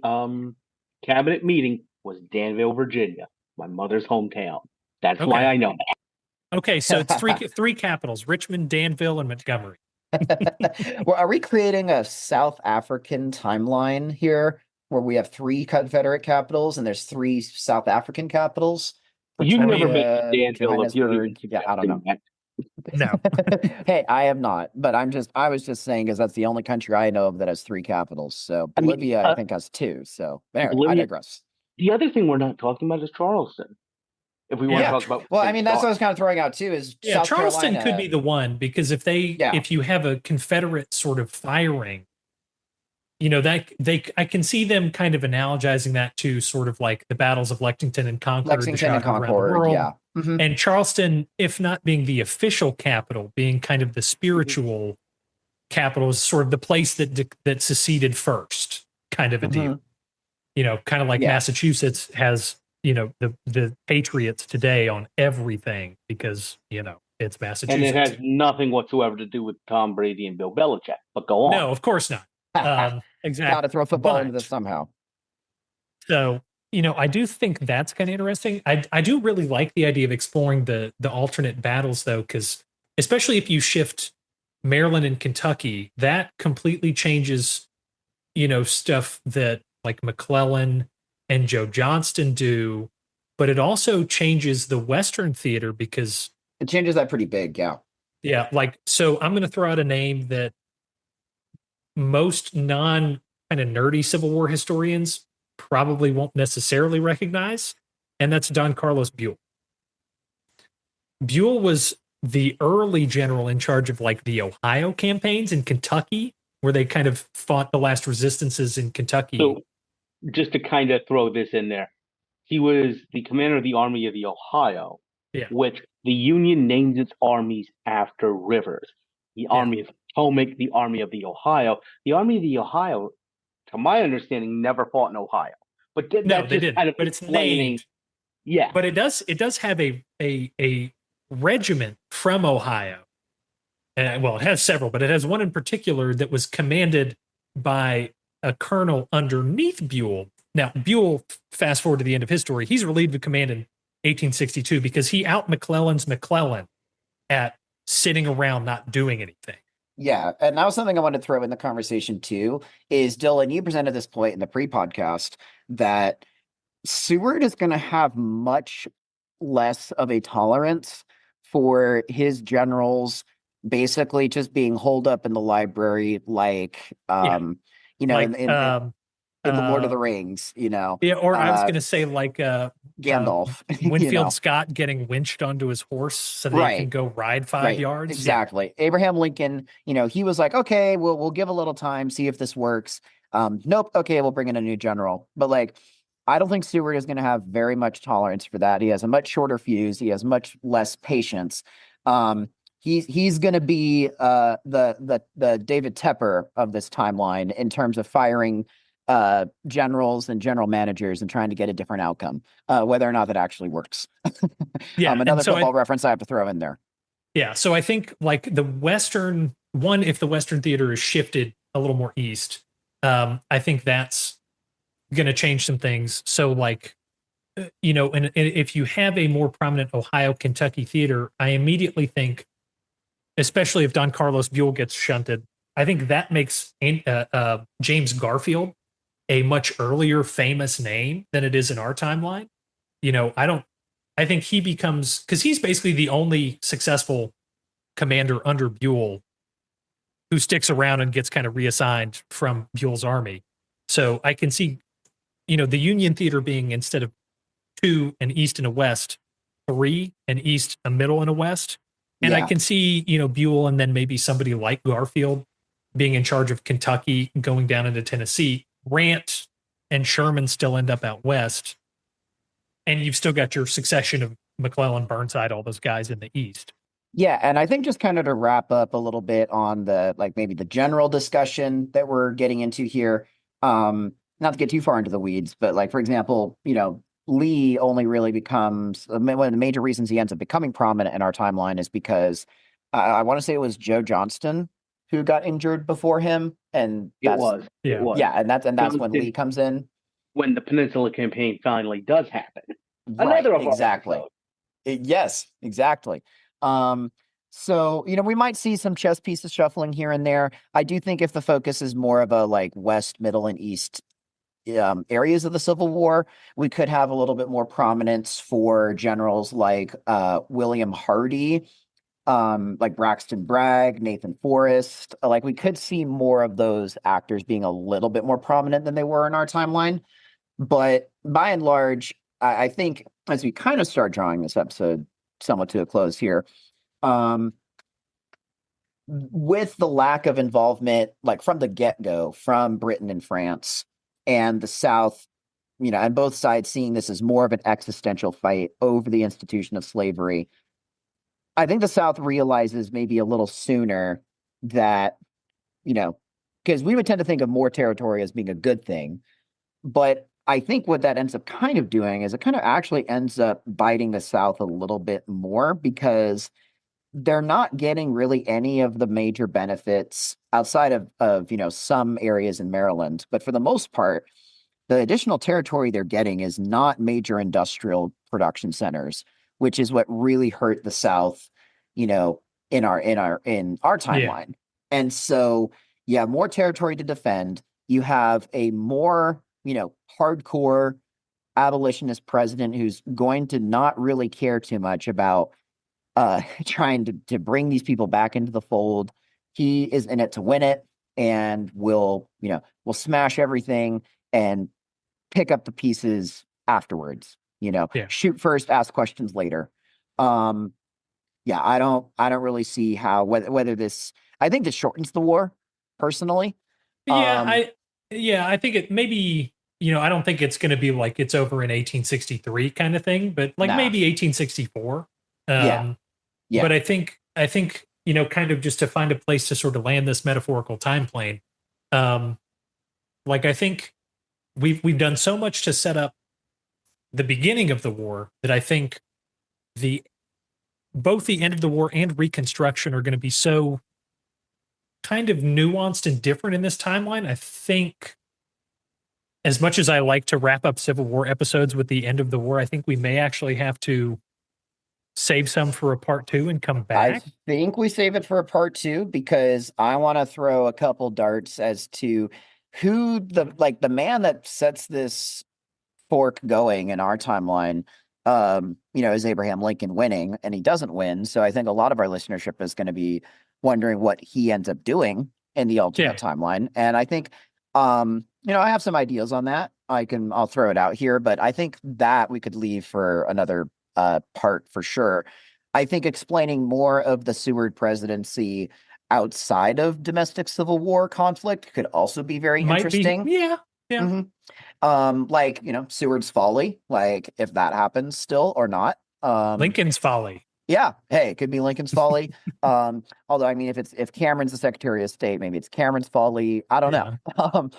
Speaker 2: cabinet meeting was Danville, Virginia, my mother's hometown. That's why I know that.
Speaker 4: Okay, so it's three capitals: Richmond, Danville, and Montgomery.
Speaker 3: Well, are we creating a South African timeline here where we have 3 Confederate capitals and there's 3 South African capitals?
Speaker 2: You've never been to Danville if you're
Speaker 3: I don't know.
Speaker 4: No.
Speaker 3: Hey, I have not, but I was just saying because that's the only country I know of that has 3 capitals. So Bolivia, I think, has 2. So anyway, I digress.
Speaker 2: The other thing we're not talking about is Charleston. If we want to talk about,
Speaker 3: well, I mean, that's what I was kind of throwing out too. Is South
Speaker 4: Charleston
Speaker 3: Carolina
Speaker 4: could be the one, because if you have a Confederate sort of firing, that I can see them kind of analogizing that to sort of like the battles of Lexington and Concord,
Speaker 3: yeah.
Speaker 4: And Charleston, if not being the official capital, being kind of the spiritual capital, is sort of the place that seceded first, kind of a deal. Kind of like Massachusetts has, the Patriots today on everything because, it's Massachusetts.
Speaker 2: And it has nothing whatsoever to do with Tom Brady and Bill Belichick, but go on.
Speaker 4: No, of course not. Exactly.
Speaker 3: Got to throw football into this somehow.
Speaker 4: So, I do think that's kind of interesting. I do really like the idea of exploring the alternate battles, though, because especially if you shift Maryland and Kentucky, that completely changes, stuff that like McClellan and Joe Johnston do, but it also changes the Western theater because
Speaker 3: it changes that pretty big. Yeah.
Speaker 4: Yeah. Like, so I'm going to throw out a name that most non kind of nerdy Civil War historians probably won't necessarily recognize, and that's Don Carlos Buell. Buell was the early general in charge of like the Ohio campaigns in Kentucky, where they kind of fought the last resistances in Kentucky.
Speaker 2: So just to kind of throw this in there, he was the commander of the Army of the Ohio, which the Union named its armies after rivers. The Army of Potomac, the Army of the Ohio. The Army of the Ohio, to my understanding, never fought in Ohio. But they didn't. Kind of
Speaker 4: but it's named.
Speaker 2: Yeah.
Speaker 4: But it does have a regiment from Ohio. Well, it has several, but it has one in particular that was commanded by a colonel underneath Buell. Now, Buell, fast forward to the end of his story, he's relieved of command in 1862 because he out McClellan's McClellan at sitting around not doing anything.
Speaker 3: Yeah, and that was something I wanted to throw in the conversation too, is Dylan, you presented this point in the pre-podcast that Seward is going to have much less of a tolerance for his generals basically just being holed up in the library, like
Speaker 4: Yeah,
Speaker 3: in
Speaker 4: like
Speaker 3: in the Lord of
Speaker 4: uh
Speaker 3: the Rings,
Speaker 4: yeah, or I was gonna say like
Speaker 3: Gandalf,
Speaker 4: Winfield Scott getting winched onto his horse so that he can
Speaker 3: right.
Speaker 4: go ride 5
Speaker 3: Right,
Speaker 4: yards. Yeah.
Speaker 3: exactly. Abraham Lincoln, he was like, okay, we'll give a little time, see if this works. Nope, okay, we'll bring in a new general. But like, I don't think Seward is going to have very much tolerance for that. He has a much shorter fuse. He has much less patience. He's going to be the David Tepper of this timeline in terms of firing generals and general managers and trying to get a different outcome, whether or not that actually works.
Speaker 4: Yeah. And
Speaker 3: Another
Speaker 4: so
Speaker 3: football reference I have to throw in there.
Speaker 4: yeah, so I think like the Western one, if the Western theater is shifted a little more east, I think that's going to change some things. So like, and if you have a more prominent Ohio, Kentucky theater, I immediately think, especially if Don Carlos Buell gets shunted, I think that makes James Garfield a much earlier famous name than it is in our timeline. I think he becomes, because he's basically the only successful commander under Buell who sticks around and gets kind of reassigned from Buell's army. So I can see, the Union theater being, instead of 2, an east and a west, 3, an east, a middle, and a west. And I
Speaker 3: Yeah.
Speaker 4: can see, Buell and then maybe somebody like Garfield being in charge of Kentucky, going down into Tennessee. Grant and Sherman still end up out west. And you've still got your succession of McClellan, Burnside, all those guys in the east.
Speaker 3: Yeah, and I think just kind of to wrap up a little bit on the like maybe the general discussion that we're getting into here. Not to get too far into the weeds, but like for example, Lee only really becomes one of the major reasons he ends up becoming prominent in our timeline is because I want to say it was Joe Johnston who got injured before him, and
Speaker 2: It was.
Speaker 3: and that's when
Speaker 2: Johnston,
Speaker 3: Lee comes in.
Speaker 2: when the Peninsula Campaign finally does happen.
Speaker 3: Right,
Speaker 2: Another of our
Speaker 3: exactly.
Speaker 2: episodes.
Speaker 3: Yes, exactly. So, we might see some chess pieces shuffling here and there. I do think if the focus is more of a like West, Middle, and East areas of the Civil War, we could have a little bit more prominence for generals like William Hardy, like Braxton Bragg, Nathan Forrest. Like we could see more of those actors being a little bit more prominent than they were in our timeline. But by and large, I think as we kind of start drawing this episode somewhat to a close here, with the lack of involvement, like from the get-go, from Britain and France and the South, and both sides seeing this as more of an existential fight over the institution of slavery, I think the South realizes maybe a little sooner that, because we would tend to think of more territory as being a good thing, but I think what that ends up kind of doing is it kind of actually ends up biting the South a little bit more because they're not getting really any of the major benefits outside of some areas in Maryland. But for the most part, the additional territory they're getting is not major industrial production centers, which is what really hurt the South, in our timeline. And so you have more territory to defend. You have a more, hardcore abolitionist president who's going to not really care too much about trying to bring these people back into the fold. He is in it to win it and will smash everything and pick up the pieces afterwards, shoot first, ask questions later. I don't really see how, whether this, I think this shortens the war personally.
Speaker 4: I think it maybe, I don't think it's going to be like it's over in 1863 kind of thing, but like maybe 1864. But I think, kind of just to find a place to sort of land this metaphorical time plane. Like I think we've done so much to set up the beginning of the war that I think both the end of the war and Reconstruction are going to be so kind of nuanced and different in this timeline. I think as much as I like to wrap up Civil War episodes with the end of the war, I think we may actually have to save some for a part 2 and come
Speaker 3: I
Speaker 4: back?
Speaker 3: think we save it for a part 2 because I want to throw a couple darts as to who the man that sets this fork going in our timeline, is Abraham Lincoln winning, and he doesn't win. So I think a lot of our listenership is going to be wondering what he ends up doing in the alternate timeline. And I think, I have some ideas on that. I'll throw it out here, but I think that we could leave for another part for sure. I think explaining more of the Seward presidency outside of domestic Civil War conflict could also be very interesting.
Speaker 4: Yeah.
Speaker 3: Mm-hmm. Seward's folly, like if that happens still or not.
Speaker 4: Lincoln's folly.
Speaker 3: Yeah. Hey, it could be Lincoln's folly. Although I mean, if Cameron's the Secretary of State, maybe it's Cameron's folly. I don't know.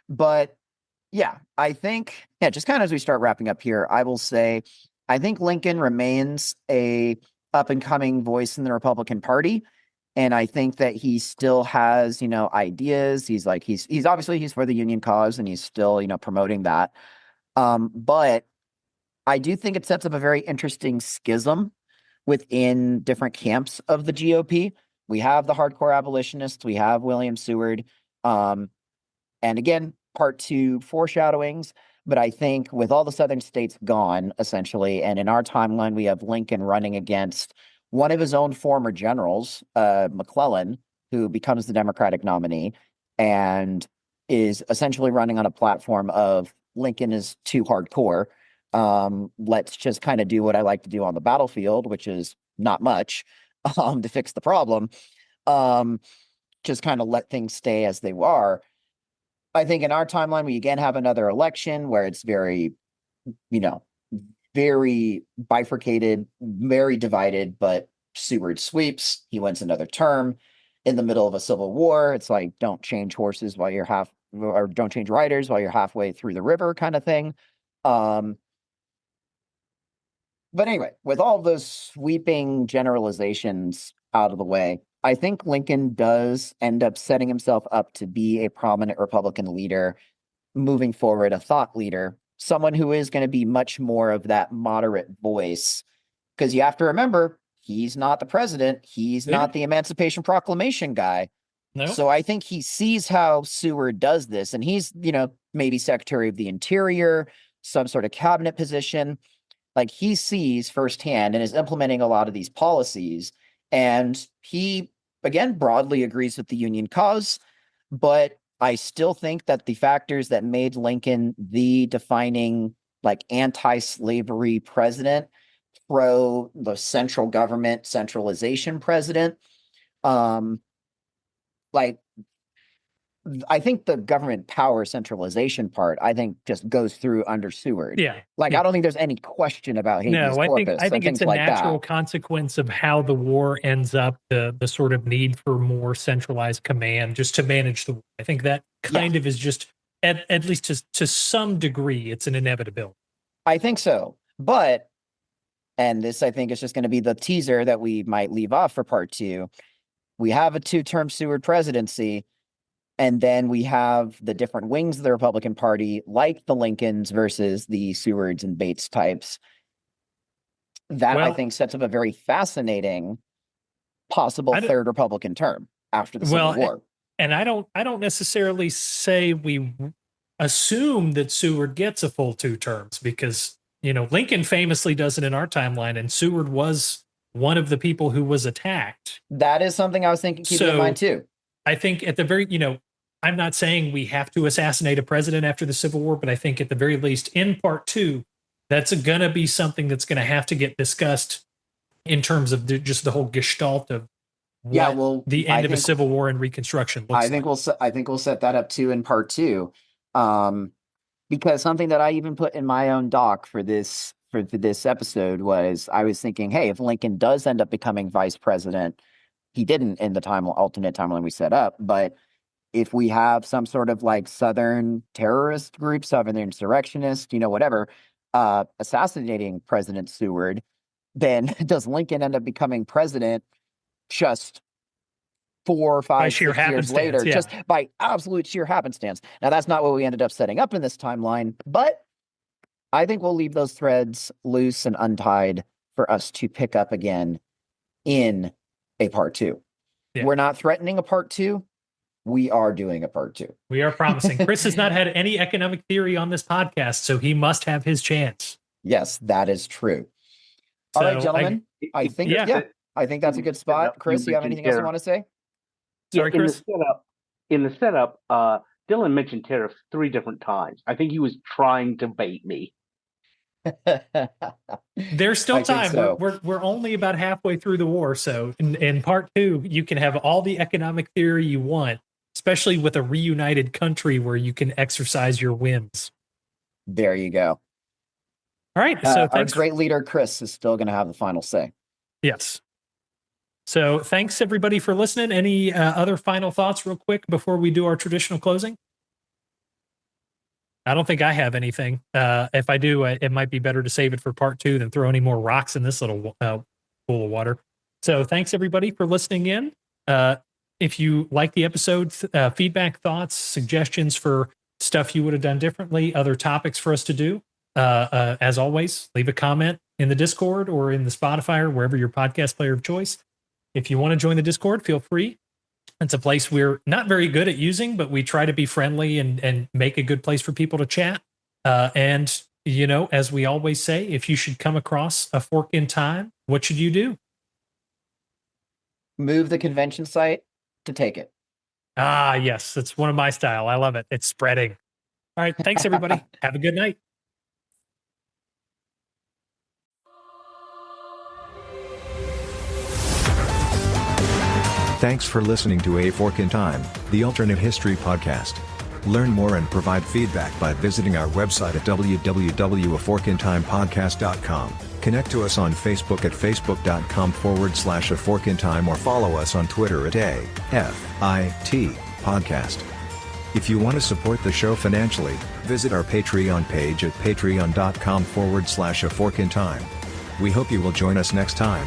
Speaker 3: But yeah, I think, just kind of as we start wrapping up here, I will say, I think Lincoln remains a up and coming voice in the Republican Party. And I think that he still has, ideas. He's obviously he's for the Union cause and he's still, promoting that. But I do think it sets up a very interesting schism within different camps of the GOP. We have the hardcore abolitionists. We have William Seward. And again, part 2 foreshadowings. But I think with all the southern states gone, essentially, and in our timeline, we have Lincoln running against one of his own former generals, McClellan, who becomes the Democratic nominee and is essentially running on a platform of Lincoln is too hardcore. Let's just kind of do what I like to do on the battlefield, which is not much to fix the problem. Just kind of let things stay as they are. I think in our timeline, we again have another election where it's very, very bifurcated, very divided, but Seward sweeps. He wins another term in the middle of a civil war. It's like, don't change horses while you're or don't change riders while you're halfway through the river kind of thing. But anyway, with all those sweeping generalizations out of the way, I think Lincoln does end up setting himself up to be a prominent Republican leader moving forward, a thought leader, someone who is going to be much more of that moderate voice. Because you have to remember, he's not the president. He's not the Emancipation Proclamation guy.
Speaker 4: No.
Speaker 3: So I think he sees how Seward does this, and he's, maybe Secretary of the Interior, some sort of cabinet position. Like he sees firsthand and is implementing a lot of these policies. And he, again, broadly agrees with the Union cause, but I still think that the factors that made Lincoln the defining, anti-slavery president, pro the central government centralization president, I think the government power centralization part, I think just goes through under Seward.
Speaker 4: Yeah.
Speaker 3: I don't think there's any question about habeas corpus.
Speaker 4: I think it's a natural consequence of how the war ends up, the sort of need for more centralized command just to manage the war. I think that kind of is just, at least to some degree, it's an inevitability.
Speaker 3: I think so. But, and this I think is just going to be the teaser that we might leave off for part 2. We have a 2-term Seward presidency. And then we have the different wings of the Republican Party, like the Lincolns versus the Sewards and Bates types. That, I think, sets up a very fascinating possible third Republican term after the Civil War.
Speaker 4: And I don't necessarily say we assume that Seward gets a full 2 terms because, Lincoln famously does it in our timeline, and Seward was one of the people who was attacked.
Speaker 3: That is something I was thinking, keeping in mind too.
Speaker 4: I think at the very, I'm not saying we have to assassinate a president after the Civil War, but I think at the very least in part 2, that's going to be something that's going to have to get discussed in terms of just the whole gestalt of the end of a Civil War and Reconstruction looks like.
Speaker 3: I think we'll set that up too in part 2, because something that I even put in my own doc for this episode was I was thinking, hey, if Lincoln does end up becoming vice president, he didn't in the alternate timeline we set up, but if we have some sort of Southern terrorist group, Southern insurrectionist, whatever, assassinating President Seward, then does Lincoln end up becoming president just 4 or 5 6 years later, just by absolute sheer happenstance? Now, that's not what we ended up setting up in this timeline, but I think we'll leave those threads loose and untied for us to pick up again in a part 2.
Speaker 4: Yeah.
Speaker 3: We're not threatening a part 2. We are doing a part 2.
Speaker 4: We are promising. Chris has not had any economic theory on this podcast, so he must have his chance.
Speaker 3: Yes, that is true. All right, gentlemen. I think that's a good spot. Chris, you have anything else you want to say?
Speaker 4: Sorry, Chris.
Speaker 2: In the setup, Dylan mentioned tariffs 3 different times. I think he was trying to bait me.
Speaker 4: There's still time.
Speaker 3: So.
Speaker 4: We're only about halfway through the war, so in part 2, you can have all the economic theory you want, especially with a reunited country where you can exercise your whims.
Speaker 3: There you go.
Speaker 4: All right. So
Speaker 3: our great leader, Chris, is still going to have the final say.
Speaker 4: Yes. So thanks, everybody, for listening. Any other final thoughts real quick before we do our traditional closing? I don't think I have anything. If I do, it might be better to save it for part 2 than throw any more rocks in this little pool of water. So thanks, everybody, for listening in. If you like the episode, feedback, thoughts, suggestions for stuff you would have done differently, other topics for us to do, as always, leave a comment in the Discord or in the Spotify or wherever your podcast player of choice. If you want to join the Discord, feel free. It's a place we're not very good at using, but we try to be friendly and make a good place for people to chat. And, you know, as we always say, if you should come across a fork in time, what should you do?
Speaker 3: Move the convention site to take it.
Speaker 4: Ah, yes. That's one of my style. I love it. It's spreading. All right. Thanks, everybody. Have a good night.
Speaker 1: Thanks for listening to A Fork in Time, the alternate history podcast. Learn more and provide feedback by visiting our website at www.aforkintimepodcast.com. Connect to us on Facebook at facebook.com/aforkintime or follow us on Twitter at AFIT Podcast. If you want to support the show financially, visit our Patreon page at patreon.com/aforkintime. We hope you will join us next time.